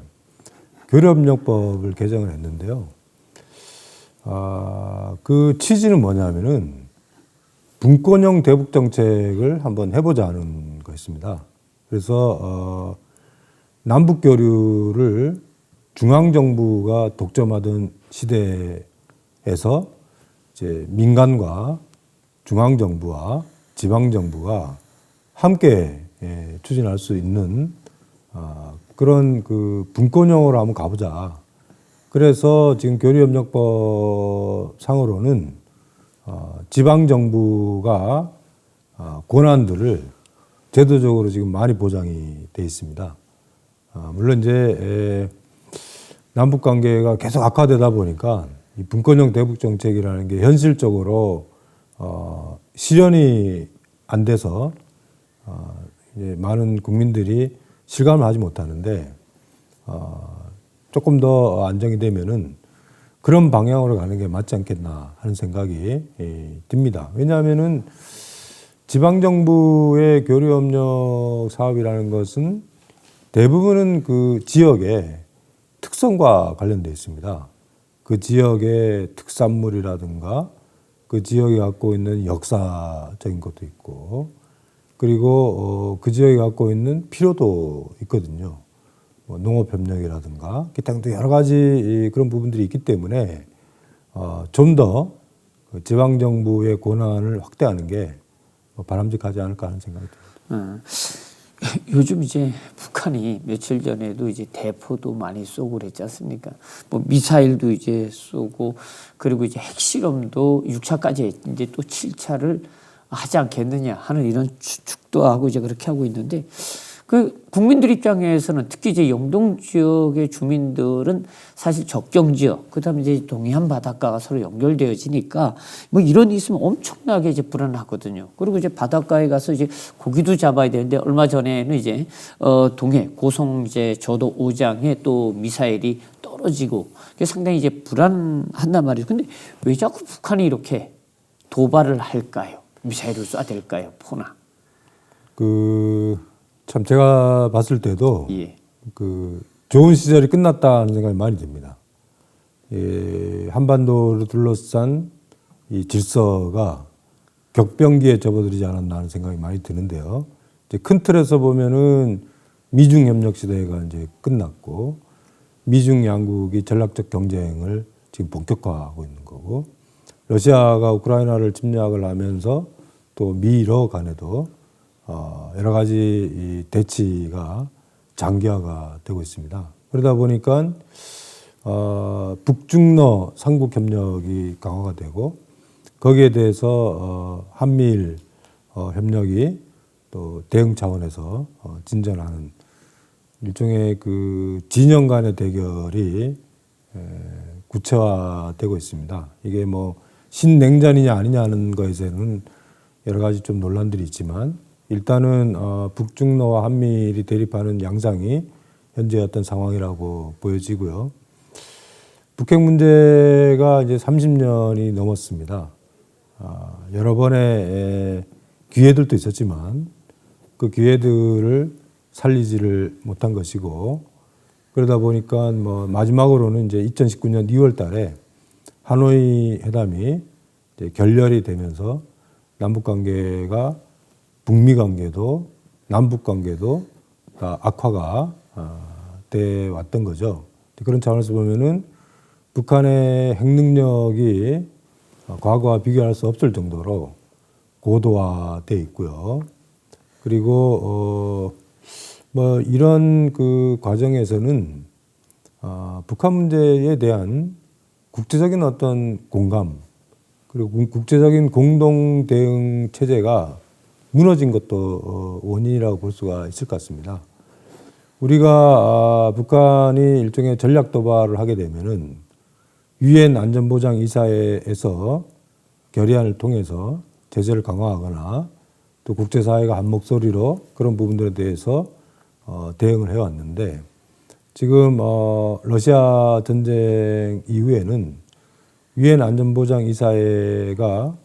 교류협력법을 개정을 했는데요. 그 취지는 뭐냐면은 분권형 대북 정책을 한번 해보자는 거였습니다. 그래서 남북 교류를 중앙 정부가 독점하던 시대에서 이제 민간과 중앙 정부와 지방 정부가 함께 추진할 수 있는 그런 그 분권형으로 한번 가보자. 그래서 지금 교류협력법 상으로는 지방 정부가 권한들을 제도적으로 지금 많이 보장이 돼 있습니다. 물론 이제 남북 관계가 계속 악화되다 보니까 이 분권형 대북 정책이라는 게 현실적으로 실현이 안 돼서 이제 많은 국민들이 실감을 하지 못하는데 조금 더 안정이 되면은 그런 방향으로 가는 게 맞지 않겠나 하는 생각이 듭니다. 왜냐하면은 지방 정부의 교류협력 사업이라는 것은 대부분은 그 지역의 특성과 관련되어 있습니다. 그 지역의 특산물이라든가 그 지역이 갖고 있는 역사적인 것도 있고 그리고 그 지역이 갖고 있는 필요도 있거든요. 뭐 농업협력이라든가 기타 등 여러 가지 그런 부분들이 있기 때문에 좀 더 지방정부의 권한을 확대하는 게 바람직하지 않을까 하는 생각이 듭니다. 요즘 이제 북한이 며칠 전에도 이제 대포도 많이 쏘고 그랬지 않습니까? 뭐 미사일도 이제 쏘고 그리고 이제 핵실험도 6차까지 이제 또 7차를 하지 않겠느냐 하는 이런 추측도 하고 이제 그렇게 하고 있는데 그 국민들 입장에서는 특히 이제 영동 지역의 주민들은 사실 접경 지역, 그다음에 이제 동해안 바닷가가 서로 연결되어지니까 뭐 이런 일 있으면 엄청나게 이제 불안하거든요. 그리고 이제 바닷가에 가서 이제 고기도 잡아야 되는데 얼마 전에는 이제 동해 고성 이제 저도 5장에 또 미사일이 떨어지고 상당히 이제 불안한단 말이죠. 근데 왜 자꾸 북한이 이렇게 도발을 할까요? 미사일을 쏴야 될까요? 포나. 참 제가 봤을 때도 예. 좋은 시절이 끝났다는 생각이 많이 듭니다. 한반도를 둘러싼 이 질서가 격변기에 접어들지 않았나 하는 생각이 많이 드는데요. 이제 큰 틀에서 보면은 미중 협력 시대가 이제 끝났고 미중 양국이 전략적 경쟁을 지금 본격화하고 있는 거고 러시아가 우크라이나를 침략을 하면서 또 미러 간에도 여러 가지 이 대치가 장기화가 되고 있습니다. 그러다 보니까 북중러 삼국 협력이 강화가 되고 거기에 대해서 한미일 협력이 또 대응 차원에서 진전하는 일종의 그 진영 간의 대결이 구체화되고 있습니다. 이게 뭐 신냉전이냐 아니냐는 것에는 여러 가지 좀 논란들이 있지만 일단은 북중러와 한미일이 대립하는 양상이 현재 어떤 상황이라고 보여지고요. 북핵 문제가 이제 30년이 넘었습니다. 여러 번의 기회들도 있었지만 그 기회들을 살리지를 못한 것이고 그러다 보니까 뭐 마지막으로는 이제 2019년 2월 달에 하노이 회담이 이제 결렬이 되면서 남북 관계가 북미 관계도 남북 관계도 다 악화가 돼 왔던 거죠. 그런 차원에서 보면은 북한의 핵 능력이 과거와 비교할 수 없을 정도로 고도화돼 있고요. 그리고 뭐 이런 그 과정에서는 북한 문제에 대한 국제적인 어떤 공감 그리고 국제적인 공동 대응 체제가 무너진 것도 원인이라고 볼 수가 있을 것 같습니다. 우리가 북한이 일종의 전략 도발을 하게 되면은 유엔 안전보장 이사회에서 결의안을 통해서 제재를 강화하거나 또 국제사회가 한 목소리로 그런 부분들에 대해서 대응을 해왔는데 지금 러시아 전쟁 이후에는 유엔 안전보장 이사회가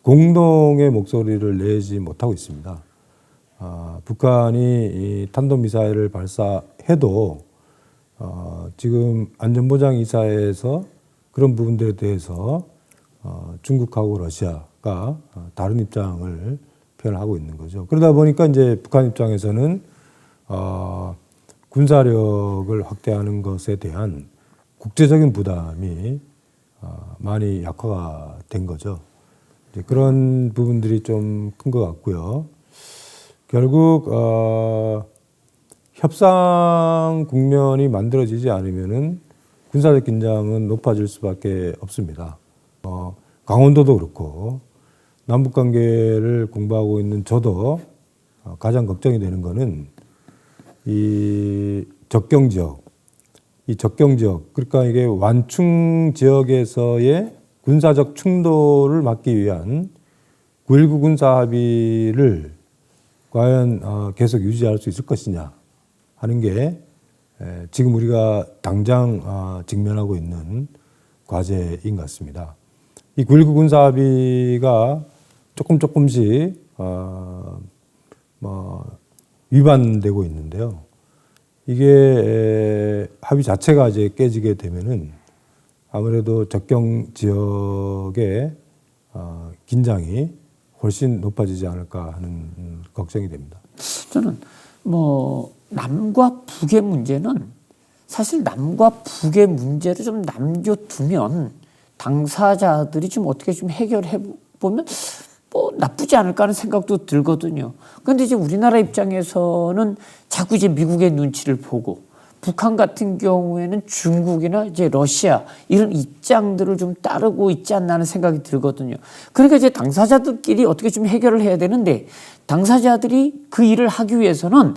공동의 목소리를 내지 못하고 있습니다. 북한이 이 탄도미사일을 발사해도 지금 안전보장 이사회에서 그런 부분들에 대해서 중국하고 러시아가 다른 입장을 표현하고 있는 거죠. 그러다 보니까 이제 북한 입장에서는 군사력을 확대하는 것에 대한 국제적인 부담이 많이 약화가 된 거죠. 이제 그런 부분들이 좀 큰 것 같고요. 결국 협상 국면이 만들어지지 않으면은 군사적 긴장은 높아질 수밖에 없습니다. 강원도도 그렇고 남북 관계를 공부하고 있는 저도 가장 걱정이 되는 거는 이 접경 지역, 그러니까 이게 완충 지역에서의 군사적 충돌을 막기 위한 9.19 군사 합의를 과연 계속 유지할 수 있을 것이냐 하는 게 지금 우리가 당장 직면하고 있는 과제인 것 같습니다. 이 9.19 군사 합의가 조금씩 위반되고 있는데요. 이게 합의 자체가 이제 깨지게 되면은 아무래도 접경 지역의 긴장이 훨씬 높아지지 않을까 하는 걱정이 됩니다. 저는 뭐 남과 북의 문제는 사실 남과 북의 문제를 좀 남겨두면 당사자들이 좀 어떻게 좀 해결해 보면 뭐 나쁘지 않을까 하는 생각도 들거든요. 그런데 이제 우리나라 입장에서는 자꾸 이제 미국의 눈치를 보고 북한 같은 경우에는 중국이나 이제 러시아 이런 입장들을 좀 따르고 있지 않나 하는 생각이 들거든요. 그러니까 이제 당사자들끼리 어떻게 좀 해결을 해야 되는데 당사자들이 그 일을 하기 위해서는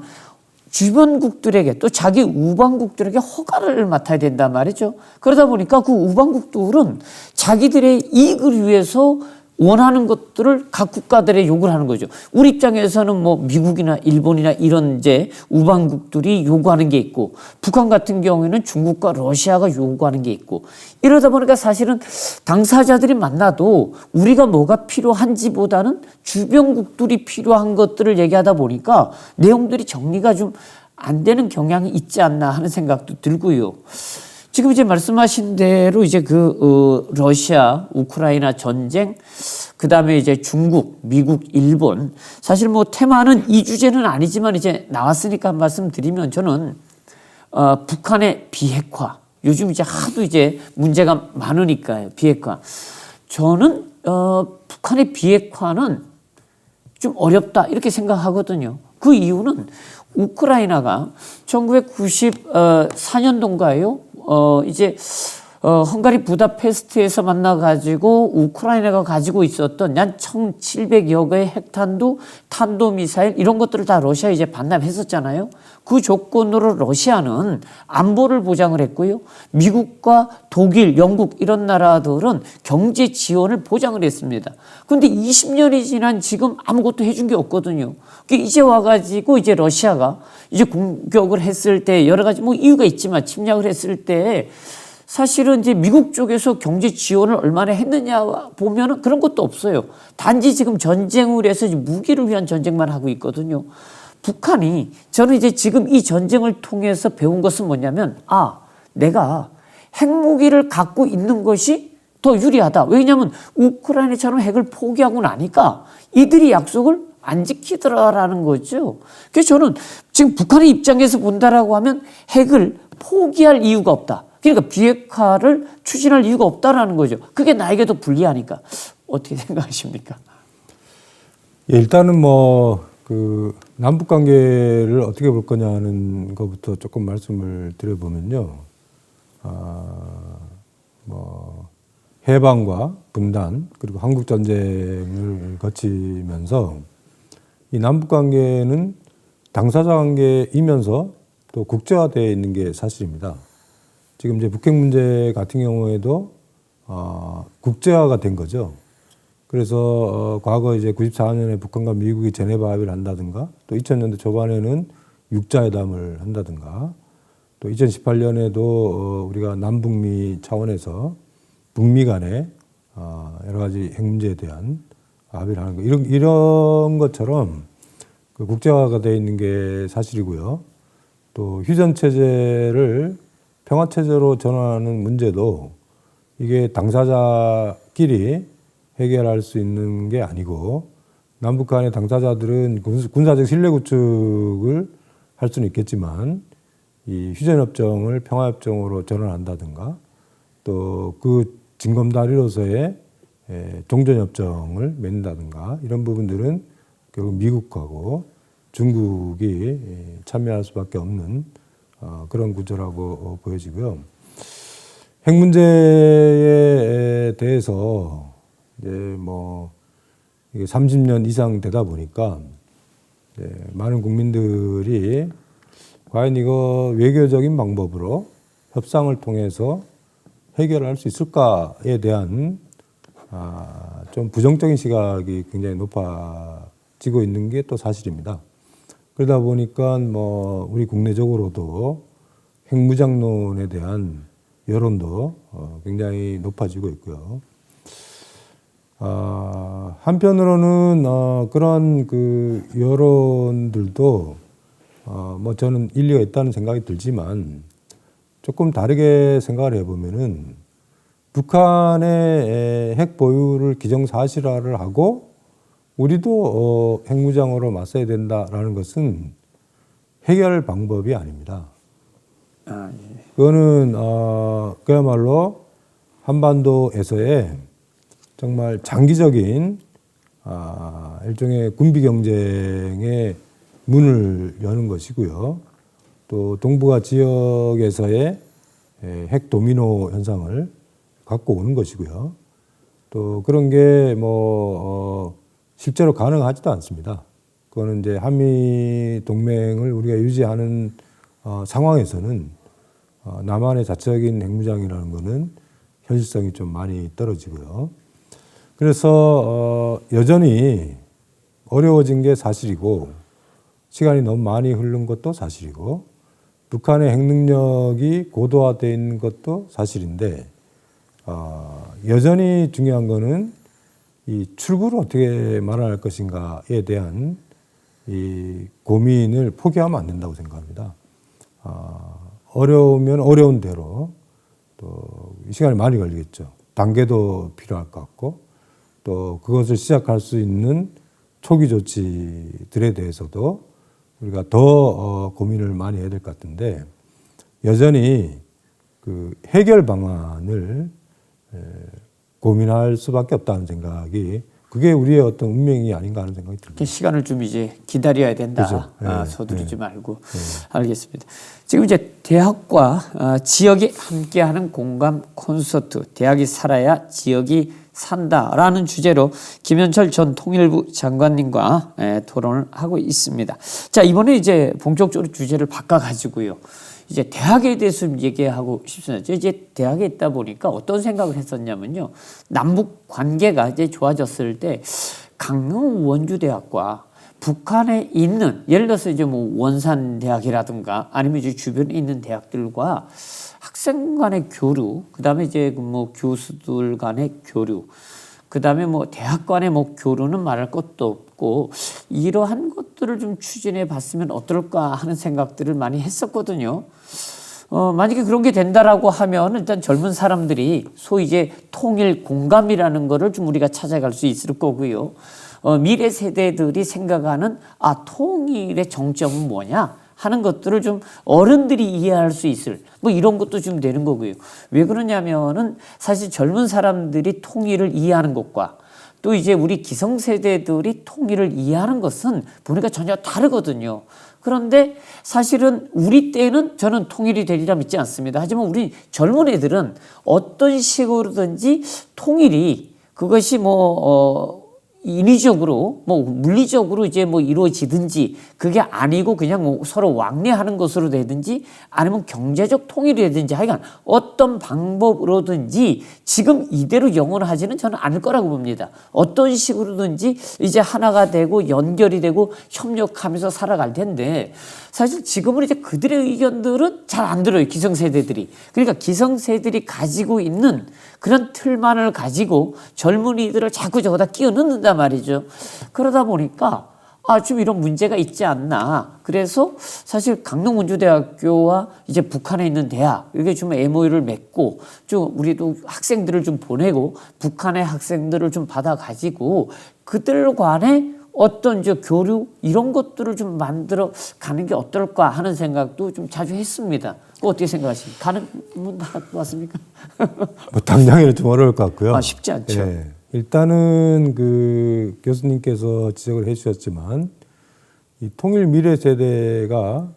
주변국들에게 또 자기 우방국들에게 허가를 맡아야 된단 말이죠. 그러다 보니까 그 우방국들은 자기들의 이익을 위해서 원하는 것들을 각 국가들에 요구를 하는 거죠. 우리 입장에서는 뭐 미국이나 일본이나 이런 이제 우방국들이 요구하는 게 있고 북한 같은 경우에는 중국과 러시아가 요구하는 게 있고 이러다 보니까 사실은 당사자들이 만나도 우리가 뭐가 필요한지보다는 주변국들이 필요한 것들을 얘기하다 보니까 내용들이 정리가 좀 안 되는 경향이 있지 않나 하는 생각도 들고요. 지금 이제 말씀하신 대로 이제 러시아, 우크라이나 전쟁, 그 다음에 이제 중국, 미국, 일본. 사실 뭐 테마는 이 주제는 아니지만 이제 나왔으니까 말씀드리면 저는, 북한의 비핵화, 요즘 이제 하도 이제 문제가 많으니까요. 비핵화. 저는 북한의 비핵화는 좀 어렵다 이렇게 생각하거든요. 그 이유는 우크라이나가 1994년도인가요? 이제 헝가리 부다페스트에서 만나가지고 우크라이나가 가지고 있었던 약 1,700여 개의 핵탄두, 탄도미사일 이런 것들을 다 러시아에 이제 반납했었잖아요. 그 조건으로 러시아는 안보를 보장을 했고요. 미국과 독일, 영국 이런 나라들은 경제 지원을 보장을 했습니다. 그런데 20년이 지난 지금 아무것도 해준 게 없거든요. 이제 와가지고 이제 러시아가 이제 공격을 했을 때 여러 가지 뭐 이유가 있지만 침략을 했을 때 사실은 이제 미국 쪽에서 경제 지원을 얼마나 했느냐 보면은 그런 것도 없어요. 단지 지금 전쟁을 해서 무기를 위한 전쟁만 하고 있거든요. 북한이 저는 이제 지금 이 전쟁을 통해서 배운 것은 뭐냐면 내가 핵무기를 갖고 있는 것이 더 유리하다. 왜냐하면 우크라이나처럼 핵을 포기하고 나니까 이들이 약속을 안 지키더라라는 거죠. 그래서 저는 지금 북한의 입장에서 본다라고 하면 핵을 포기할 이유가 없다. 그러니까 비핵화를 추진할 이유가 없다라는 거죠. 그게 나에게도 불리하니까. 어떻게 생각하십니까? 예, 일단은 그 남북 관계를 어떻게 볼 거냐는 것부터 조금 말씀을 드려보면요. 해방과 분단 그리고 한국 전쟁을 거치면서 이 남북 관계는 당사자 관계이면서 또 국제화되어 있는 게 사실입니다. 지금 이제 북핵 문제 같은 경우에도 국제화가 된 거죠. 그래서 과거 이제 94년에 북한과 미국이 제네바 합의를 한다든가, 또 2000년대 초반에는 육자회담을 한다든가, 또 2018년에도 우리가 남북미 차원에서 북미 간에 여러 가지 핵 문제에 대한 합의를 하는 거, 이런 것처럼 그 국제화가 되어 있는 게 사실이고요. 또 휴전 체제를 평화 체제로 전환하는 문제도 이게 당사자끼리 해결할 수 있는 게 아니고, 남북 간의 당사자들은 군사적 신뢰 구축을 할 수는 있겠지만 이 휴전협정을 평화협정으로 전환한다든가, 또 그 징검다리로서의 종전협정을 맺는다든가, 이런 부분들은 결국 미국하고 중국이 참여할 수밖에 없는 그런 구조라고 보여지고요. 핵 문제에 대해서 이제 이게 30년 이상 되다 보니까 많은 국민들이 과연 이거 외교적인 방법으로 협상을 통해서 해결할 수 있을까에 대한 좀 부정적인 시각이 굉장히 높아지고 있는 게 또 사실입니다. 그러다 보니까 우리 국내적으로도 핵무장론에 대한 여론도 굉장히 높아지고 있고요. 한편으로는 그런 그 여론들도 저는 일리가 있다는 생각이 들지만, 조금 다르게 생각을 해보면은 북한의 핵 보유를 기정사실화를 하고 우리도 핵무장으로 맞서야 된다라는 것은 해결 방법이 아닙니다. 그거는 그야말로 한반도에서의 정말 장기적인 일종의 군비 경쟁의 문을 여는 것이고요. 또 동북아 지역에서의 핵 도미노 현상을 갖고 오는 것이고요. 또 그런 게 실제로 가능하지도 않습니다. 그거는 이제 한미 동맹을 우리가 유지하는 상황에서는 남한의 자체적인 핵무장이라는 것은 현실성이 좀 많이 떨어지고요. 그래서 여전히 어려워진 게 사실이고, 시간이 너무 많이 흐른 것도 사실이고, 북한의 핵 능력이 고도화되어 있는 것도 사실인데, 여전히 중요한 거는 이 출구를 어떻게 마련할 것인가에 대한 이 고민을 포기하면 안 된다고 생각합니다. 어려우면 어려운 대로, 또 시간이 많이 걸리겠죠. 단계도 필요할 것 같고, 또 그것을 시작할 수 있는 초기 조치들에 대해서도 우리가 더 고민을 많이 해야 될 것 같은데, 여전히 그 해결 방안을 고민할 수밖에 없다는 생각이 그게 우리의 어떤 운명이 아닌가 하는 생각이 듭니다. 시간을 좀 이제 기다려야 된다. 그렇죠. 서두르지 말고. 알겠습니다. 지금 이제 대학과 지역이 함께하는 공감 콘서트, 대학이 살아야 지역이 산다라는 주제로 김현철 전 통일부 장관님과 토론을 하고 있습니다. 자, 이번에 이제 본격적으로 주제를 바꿔가지고요. 이제 대학에 대해서 좀 얘기하고 싶습니다. 이제 대학에 있다 보니까 어떤 생각을 했었냐면요. 남북 관계가 이제 좋아졌을 때 강릉 원주대학과 북한에 있는 예를 들어서 이제 뭐 원산 대학이라든가 아니면 이제 주변에 있는 대학들과 학생 간의 교류, 그다음에 이제 뭐 교수들 간의 교류, 그다음에 뭐 대학 간의 뭐 교류는 말할 것도 없고 이러한 것들을 좀 추진해 봤으면 어떨까 하는 생각들을 많이 했었거든요. 만약에 그런 게 된다라고 하면 일단 젊은 사람들이 소위 이제 통일 공감이라는 거를 좀 우리가 찾아갈 수 있을 거고요. 미래 세대들이 생각하는 통일의 정점은 뭐냐 하는 것들을 좀 어른들이 이해할 수 있을 뭐 이런 것도 좀 되는 거고요. 왜 그러냐면은 사실 젊은 사람들이 통일을 이해하는 것과 또 이제 우리 기성세대들이 통일을 이해하는 것은 보니까 전혀 다르거든요. 그런데 사실은 우리 때는 저는 통일이 되리라 믿지 않습니다. 하지만 우리 젊은 애들은 어떤 식으로든지 통일이 그것이 인위적으로 물리적으로 이제 이루어지든지 그게 아니고 그냥 서로 왕래하는 것으로 되든지 아니면 경제적 통일이 되든지 하여간 어떤 방법으로든지 지금 이대로 영원하지는 저는 않을 거라고 봅니다. 어떤 식으로든지 이제 하나가 되고 연결이 되고 협력하면서 살아갈 텐데 사실 지금은 이제 그들의 의견들은 잘 안 들어요. 기성세대들이. 그러니까 기성세대들이 가지고 있는 그런 틀만을 가지고 젊은이들을 자꾸 저거다 끼워 넣는단 말이죠. 그러다 보니까 좀 이런 문제가 있지 않나. 그래서 사실 강릉원주대학교와 이제 북한에 있는 대학 이게 좀 MOU를 맺고 좀 우리도 학생들을 좀 보내고 북한의 학생들을 좀 받아가지고 그들 간에 어떤 교류 이런 것들을 좀 만들어 가는 게 어떨까 하는 생각도 좀 자주 했습니다. 어떻게 생각하십니까? 가는 문 맞습니까? 당장에는 좀 어려울 것 같고요. 쉽지 않죠. 일단은 그 교수님께서 지적을 해주셨지만 이 통일 미래 세대가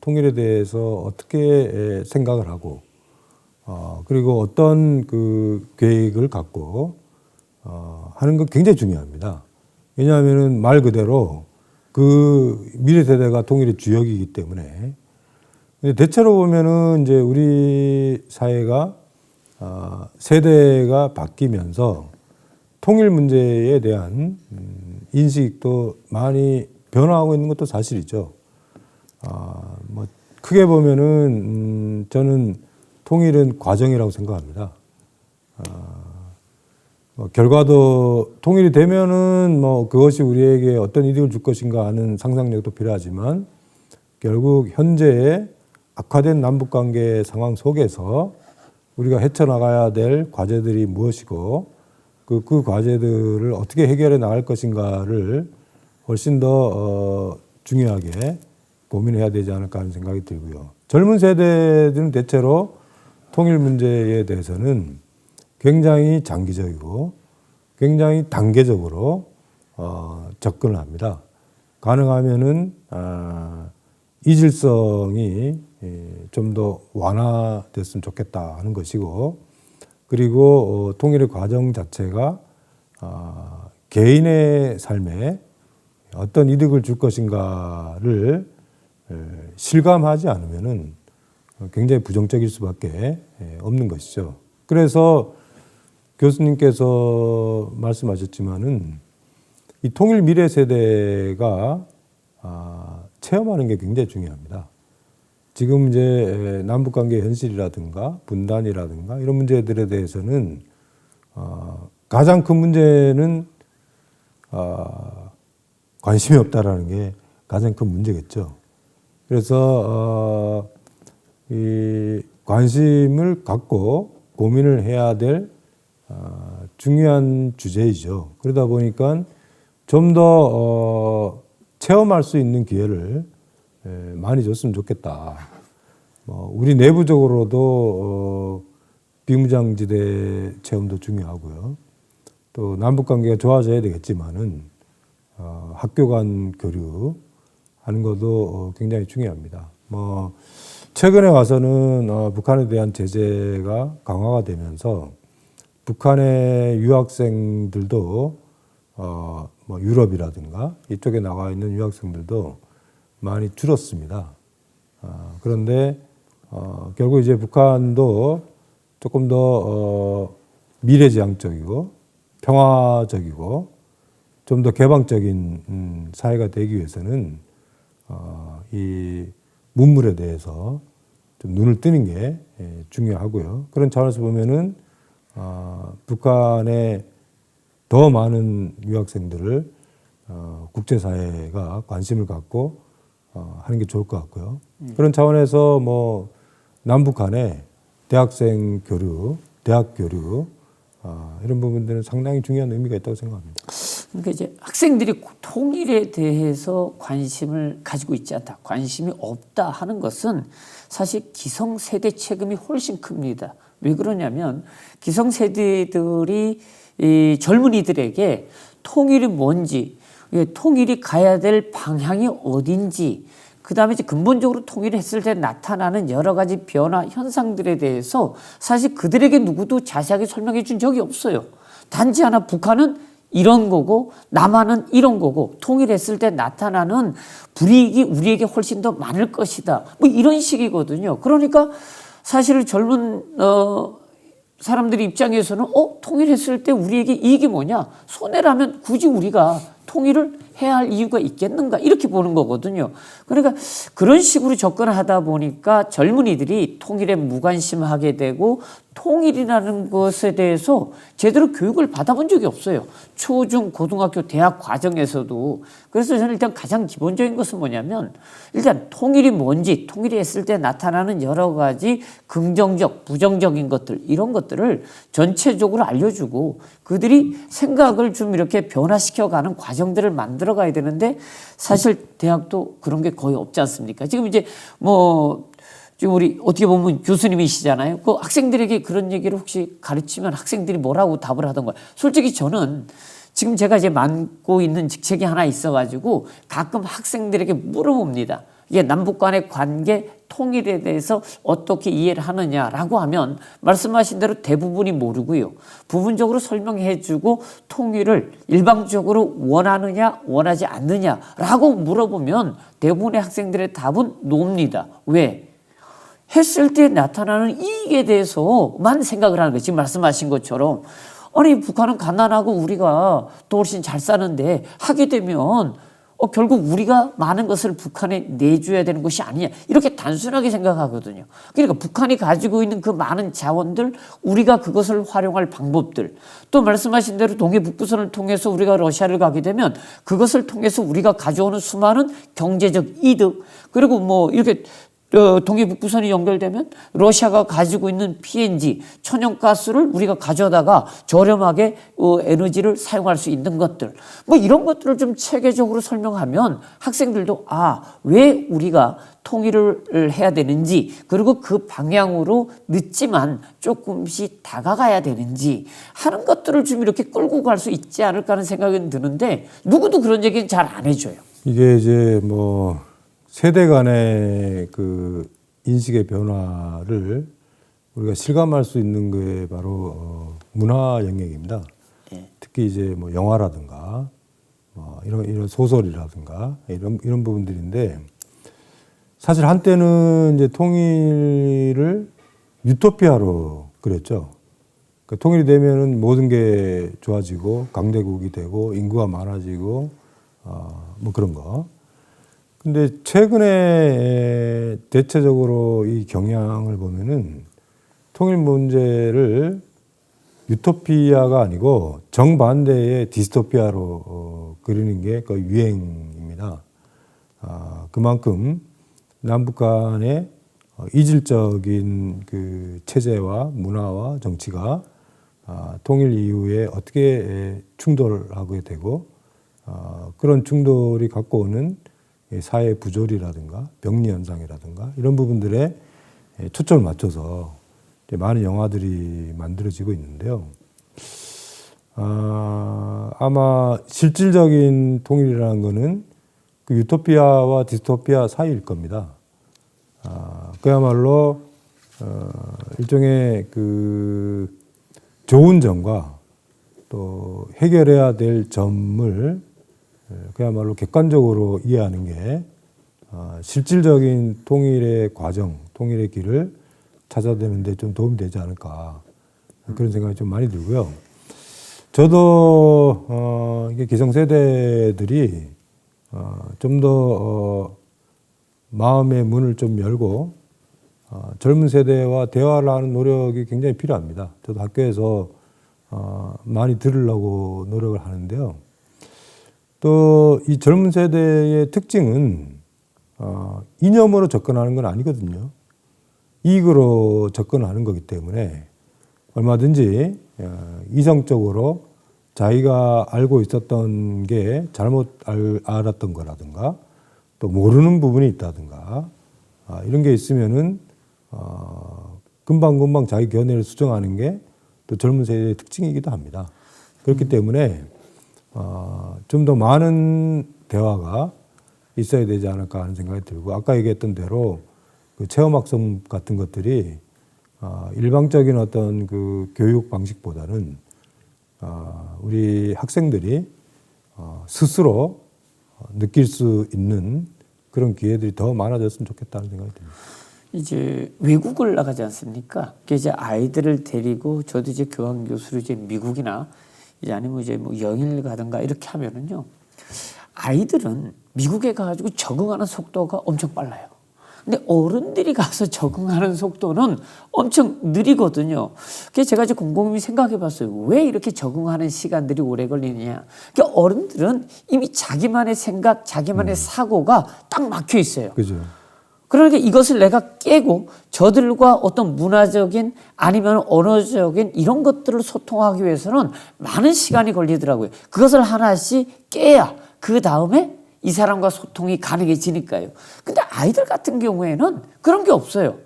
통일에 대해서 어떻게 생각을 하고 그리고 어떤 그 계획을 갖고 하는 건 굉장히 중요합니다. 왜냐하면은 말 그대로 그 미래 세대가 통일의 주역이기 때문에 대체로 보면은 이제 우리 사회가 세대가 바뀌면서 통일 문제에 대한 인식도 많이 변화하고 있는 것도 사실이죠. 크게 보면은 저는 통일은 과정이라고 생각합니다. 결과도 통일이 되면은 그것이 우리에게 어떤 이득을 줄 것인가 하는 상상력도 필요하지만 결국 현재의 악화된 남북관계 상황 속에서 우리가 헤쳐나가야 될 과제들이 무엇이고 그 과제들을 어떻게 해결해 나갈 것인가를 훨씬 더 중요하게 고민해야 되지 않을까 하는 생각이 들고요. 젊은 세대들은 대체로 통일 문제에 대해서는 굉장히 장기적이고 굉장히 단계적으로 접근을 합니다. 가능하면은 이질성이 좀 더 완화됐으면 좋겠다 하는 것이고 그리고 통일의 과정 자체가 개인의 삶에 어떤 이득을 줄 것인가를 실감하지 않으면은 굉장히 부정적일 수밖에 없는 것이죠. 그래서 교수님께서 말씀하셨지만은 이 통일 미래 세대가 체험하는 게 굉장히 중요합니다. 지금 이제 남북관계 현실이라든가 분단이라든가 이런 문제들에 대해서는 가장 큰 문제는 관심이 없다라는 게 가장 큰 문제겠죠. 그래서 이 관심을 갖고 고민을 해야 될 중요한 주제이죠. 그러다 보니까 좀 더 체험할 수 있는 기회를 많이 줬으면 좋겠다. 우리 내부적으로도 비무장지대 체험도 중요하고요. 또 남북 관계가 좋아져야 되겠지만은 학교 간 교류 하는 것도 굉장히 중요합니다. 최근에 와서는 북한에 대한 제재가 강화가 되면서 북한의 유학생들도 유럽이라든가 이쪽에 나와 있는 유학생들도 많이 줄었습니다. 그런데 결국 이제 북한도 조금 더 미래지향적이고 평화적이고 좀 더 개방적인 사회가 되기 위해서는 이 문물에 대해서 좀 눈을 뜨는 게 중요하고요. 그런 차원에서 보면은 북한의 더 많은 유학생들을 국제사회가 관심을 갖고 하는 게 좋을 것 같고요. 그런 차원에서 남북 간의 대학생 교류, 대학 교류 이런 부분들은 상당히 중요한 의미가 있다고 생각합니다. 그러니까 이제 학생들이 통일에 대해서 관심을 가지고 있지 않다, 관심이 없다 하는 것은 사실 기성세대 책임이 훨씬 큽니다. 왜 그러냐면 기성세대들이 이 젊은이들에게 통일이 뭔지, 통일이 가야 될 방향이 어딘지, 그 다음에 이제 근본적으로 통일을 했을 때 나타나는 여러 가지 변화 현상들에 대해서 사실 그들에게 누구도 자세하게 설명해 준 적이 없어요. 단지 하나 북한은 이런 거고 남한은 이런 거고 통일했을 때 나타나는 불이익이 우리에게 훨씬 더 많을 것이다. 이런 식이거든요. 그러니까 사실 젊은 사람들 입장에서는 통일했을 때 우리에게 이익이 뭐냐? 손해라면 굳이 우리가 통일을 해야 할 이유가 있겠는가? 이렇게 보는 거거든요. 그러니까 그런 식으로 접근하다 보니까 젊은이들이 통일에 무관심하게 되고 통일이라는 것에 대해서 제대로 교육을 받아본 적이 없어요. 초, 중, 고등학교, 대학 과정에서도. 그래서 저는 일단 가장 기본적인 것은 뭐냐면 일단 통일이 뭔지, 통일이 했을 때 나타나는 여러 가지 긍정적, 부정적인 것들, 이런 것들을 전체적으로 알려주고 그들이 생각을 좀 이렇게 변화시켜가는 과정들을 만들어 가야 되는데 사실 대학도 그런 게 거의 없지 않습니까? 지금 이제 지금 우리 어떻게 보면 교수님이시잖아요. 그 학생들에게 그런 얘기를 혹시 가르치면 학생들이 뭐라고 답을 하던가요? 솔직히 저는 지금 제가 이제 맡고 있는 직책이 하나 있어가지고 가끔 학생들에게 물어봅니다. 이게 남북 간의 관계 통일에 대해서 어떻게 이해를 하느냐라고 하면 말씀하신 대로 대부분이 모르고요. 부분적으로 설명해주고 통일을 일방적으로 원하느냐 원하지 않느냐라고 물어보면 대부분의 학생들의 답은 노입니다. 왜? 했을 때 나타나는 이익에 대해서만 생각을 하는 거예요. 지금 말씀하신 것처럼 아니 북한은 가난하고 우리가 더 훨씬 잘 사는데 하게 되면 결국 우리가 많은 것을 북한에 내줘야 되는 것이 아니냐 이렇게 단순하게 생각하거든요. 그러니까 북한이 가지고 있는 그 많은 자원들 우리가 그것을 활용할 방법들 또 말씀하신 대로 동해북부선을 통해서 우리가 러시아를 가게 되면 그것을 통해서 우리가 가져오는 수많은 경제적 이득 그리고 이렇게 동해북부선이 연결되면 러시아가 가지고 있는 PNG, 천연가스를 우리가 가져다가 저렴하게 에너지를 사용할 수 있는 것들 이런 것들을 좀 체계적으로 설명하면 학생들도 왜 우리가 통일을 해야 되는지 그리고 그 방향으로 늦지만 조금씩 다가가야 되는지 하는 것들을 좀 이렇게 끌고 갈 수 있지 않을까 하는 생각이 드는데 누구도 그런 얘기는 잘 안 해줘요. 이게 이제 세대 간의 그 인식의 변화를 우리가 실감할 수 있는 게 바로 문화 영역입니다. 네. 특히 이제 영화라든가 이런 소설이라든가 이런 부분들인데 사실 한때는 이제 통일을 유토피아로 그랬죠. 그러니까 통일이 되면은 모든 게 좋아지고 강대국이 되고 인구가 많아지고 그런 거. 근데 최근에 대체적으로 이 경향을 보면은 통일 문제를 유토피아가 아니고 정반대의 디스토피아로 그리는 게 거의 유행입니다. 그만큼 남북 간의 이질적인 그 체제와 문화와 정치가 통일 이후에 어떻게 충돌하게 되고 그런 충돌이 갖고 오는 사회 부조리라든가 병리 현상이라든가 이런 부분들에 초점을 맞춰서 이제 많은 영화들이 만들어지고 있는데요. 아마 실질적인 통일이라는 거는 그 유토피아와 디스토피아 사이일 겁니다. 그야말로 일종의 그 좋은 점과 또 해결해야 될 점을 그야말로 객관적으로 이해하는 게 실질적인 통일의 과정, 통일의 길을 찾아내는 데 좀 도움이 되지 않을까 그런 생각이 좀 많이 들고요. 저도 이게 기성세대들이 좀 더 마음의 문을 좀 열고 젊은 세대와 대화를 하는 노력이 굉장히 필요합니다. 저도 학교에서 많이 들으려고 노력을 하는데요. 또 이 젊은 세대의 특징은 이념으로 접근하는 건 아니거든요. 이익으로 접근하는 거기 때문에 얼마든지 이성적으로 자기가 알고 있었던 게 잘못 알았던 거라든가 또 모르는 부분이 있다든가 이런 게 있으면은 금방금방 자기 견해를 수정하는 게 또 젊은 세대의 특징이기도 합니다. 그렇기 때문에 좀 더 많은 대화가 있어야 되지 않을까 하는 생각이 들고 아까 얘기했던 대로 그 체험학습 같은 것들이 일방적인 어떤 그 교육 방식보다는 우리 학생들이 스스로 느낄 수 있는 그런 기회들이 더 많아졌으면 좋겠다는 생각이 듭니다. 이제 외국을 나가지 않습니까? 그 이제 아이들을 데리고 저도 이제 교환 교수로 이제 미국이나 이제 아니면 이제 뭐 영일 가든가 이렇게 하면은요. 아이들은 미국에 가가지고 적응하는 속도가 엄청 빨라요. 근데 어른들이 가서 적응하는 속도는 엄청 느리거든요. 그래서 제가 이제 곰곰이 생각해 봤어요. 왜 이렇게 적응하는 시간들이 오래 걸리느냐. 그러니까 어른들은 이미 자기만의 생각, 자기만의 사고가 딱 막혀 있어요. 그죠. 그러니까 이것을 내가 깨고 저들과 어떤 문화적인 아니면 언어적인 이런 것들을 소통하기 위해서는 많은 시간이 걸리더라고요. 그것을 하나씩 깨야 그 다음에 이 사람과 소통이 가능해지니까요. 근데 아이들 같은 경우에는 그런 게 없어요.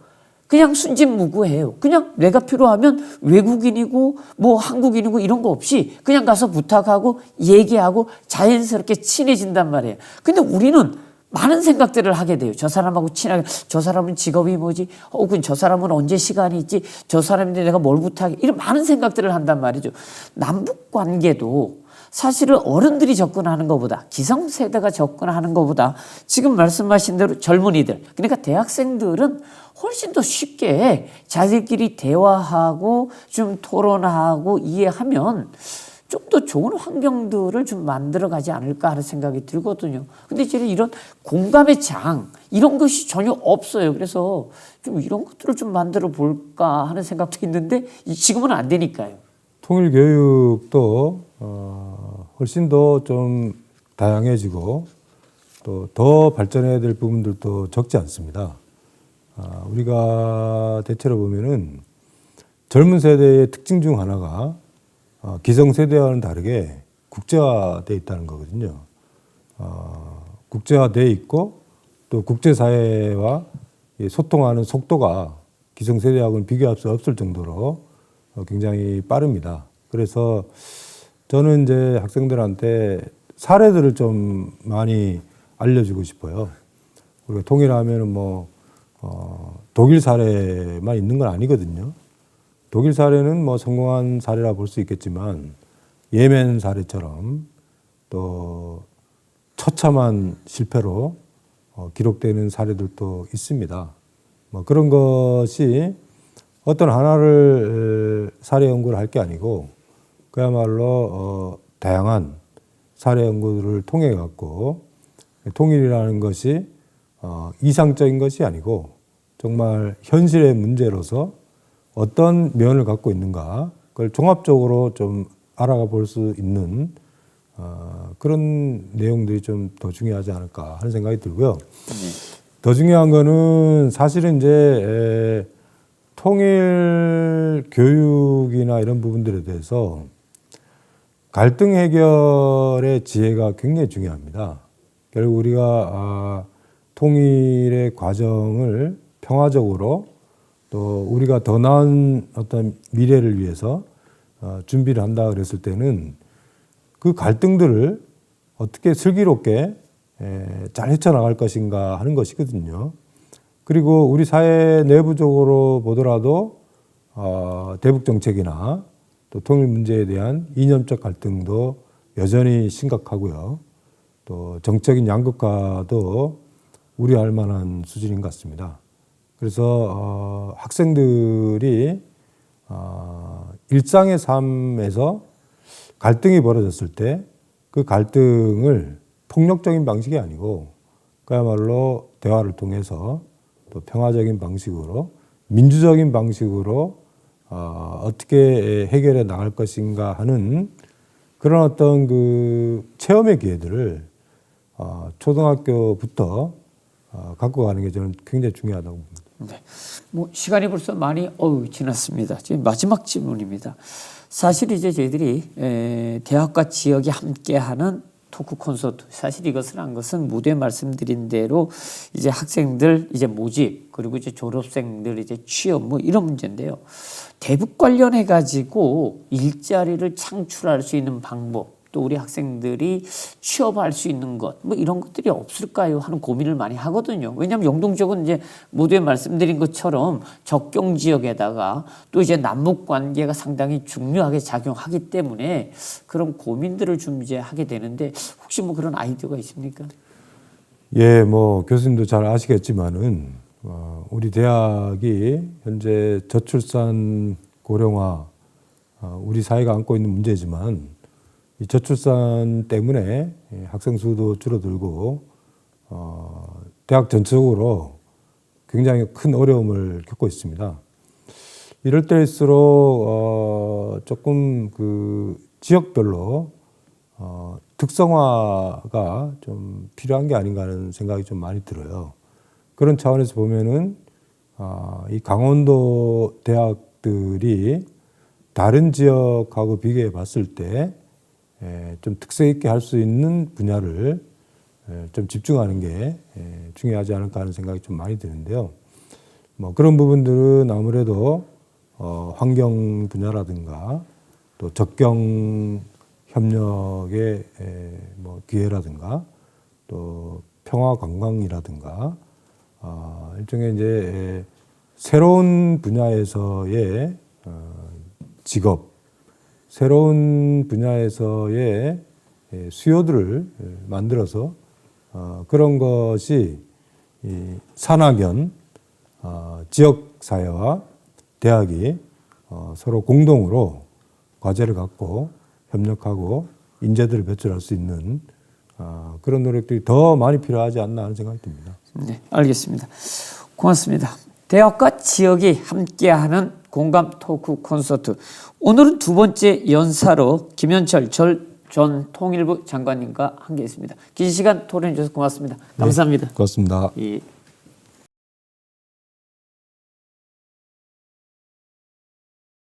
그냥 순진무구해요. 그냥 내가 필요하면 외국인이고 뭐 한국인이고 이런 거 없이 그냥 가서 부탁하고 얘기하고 자연스럽게 친해진단 말이에요. 근데 우리는 많은 생각들을 하게 돼요. 저 사람하고 친하게, 저 사람은 직업이 뭐지? 혹은 저 사람은 언제 시간이 있지? 저 사람인데 내가 뭘 부탁해? 이런 많은 생각들을 한단 말이죠. 남북 관계도 사실은 어른들이 접근하는 것보다 기성세대가 접근하는 것보다 지금 말씀하신 대로 젊은이들 그러니까 대학생들은 훨씬 더 쉽게 자기들끼리 대화하고 좀 토론하고 이해하면 좀 더 좋은 환경들을 좀 만들어가지 않을까 하는 생각이 들거든요. 근데 이제 이런 공감의 장 이런 것이 전혀 없어요. 그래서 좀 이런 것들을 좀 만들어 볼까 하는 생각도 있는데 지금은 안 되니까요. 통일 교육도 훨씬 더 좀 다양해지고 또 더 발전해야 될 부분들도 적지 않습니다. 우리가 대체로 보면은 젊은 세대의 특징 중 하나가 기성세대와는 다르게 국제화되어 있다는 거거든요. 국제화되어 있고 또 국제사회와 소통하는 속도가 기성세대하고는 비교할 수 없을 정도로 굉장히 빠릅니다. 그래서 저는 이제 학생들한테 사례들을 좀 많이 알려주고 싶어요. 우리가 통일하면은 뭐 독일 사례만 있는 건 아니거든요. 독일 사례는 뭐 성공한 사례라 볼 수 있겠지만 예멘 사례처럼 또 처참한 실패로 기록되는 사례들도 있습니다. 뭐 그런 것이 어떤 하나를 사례 연구를 할 게 아니고 그야말로 다양한 사례 연구를 통해 갖고 통일이라는 것이 이상적인 것이 아니고 정말 현실의 문제로서 어떤 면을 갖고 있는가 그걸 종합적으로 좀 알아가 볼 수 있는 그런 내용들이 좀 더 중요하지 않을까 하는 생각이 들고요. 더 중요한 거는 사실은 이제 통일 교육이나 이런 부분들에 대해서 갈등 해결의 지혜가 굉장히 중요합니다. 결국 우리가 통일의 과정을 평화적으로 또 우리가 더 나은 어떤 미래를 위해서 준비를 한다 그랬을 때는 그 갈등들을 어떻게 슬기롭게 잘 헤쳐나갈 것인가 하는 것이거든요. 그리고 우리 사회 내부적으로 보더라도 대북 정책이나 또 통일 문제에 대한 이념적 갈등도 여전히 심각하고요. 또 정적인 양극화도 우려할 만한 수준인 것 같습니다. 그래서 학생들이 일상의 삶에서 갈등이 벌어졌을 때 그 갈등을 폭력적인 방식이 아니고 그야말로 대화를 통해서 또 평화적인 방식으로 민주적인 방식으로 어떻게 해결해 나갈 것인가 하는 그런 어떤 그 체험의 기회들을 초등학교부터 갖고 가는 게 저는 굉장히 중요하다고 봅니다. 네. 뭐 시간이 벌써 많이 지났습니다. 지금 마지막 질문입니다. 사실 이제 저희들이 대학과 지역이 함께하는 토크 콘서트, 사실 이것을 한 것은 무대 말씀드린 대로 이제 학생들 이제 모집 그리고 이제 졸업생들 이제 취업 뭐 이런 문제인데요. 대북 관련해 가지고 일자리를 창출할 수 있는 방법, 또 우리 학생들이 취업할 수 있는 것, 뭐 이런 것들이 없을까요? 하는 고민을 많이 하거든요. 왜냐하면 영동 지역은 이제 모두에 말씀드린 것처럼 접경 지역에다가 또 이제 남북 관계가 상당히 중요하게 작용하기 때문에 그런 고민들을 좀 이제 하게 되는데 혹시 뭐 그런 아이디어가 있습니까? 예, 뭐 교수님도 잘 아시겠지만은 우리 대학이 현재 저출산 고령화 우리 사회가 안고 있는 문제지만 이 저출산 때문에 학생 수도 줄어들고 대학 전체적으로 굉장히 큰 어려움을 겪고 있습니다. 이럴 때일수록 조금 그 지역별로 특성화가 좀 필요한 게 아닌가 하는 생각이 좀 많이 들어요. 그런 차원에서 보면은 이 강원도 대학들이 다른 지역하고 비교해 봤을 때 좀 특색 있게 할 수 있는 분야를 좀 집중하는 게 중요하지 않을까 하는 생각이 좀 많이 드는데요. 뭐 그런 부분들은 아무래도 환경 분야라든가 또 접경 협력의 뭐 기회라든가 또 평화 관광이라든가 일종의 이제 새로운 분야에서의 직업 새로운 분야에서의 수요들을 만들어서 그런 것이 산학연 지역사회와 대학이 서로 공동으로 과제를 갖고 협력하고 인재들을 배출할 수 있는 그런 노력들이 더 많이 필요하지 않나 하는 생각이 듭니다. 네, 알겠습니다. 고맙습니다. 대학과 지역이 함께하는 공감 토크 콘서트. 오늘은 두 번째 연사로 김현철 전 통일부 장관님과 함께했습니다. 긴 시간 토론해 주셔서 고맙습니다. 감사합니다. 네, 고맙습니다. 예.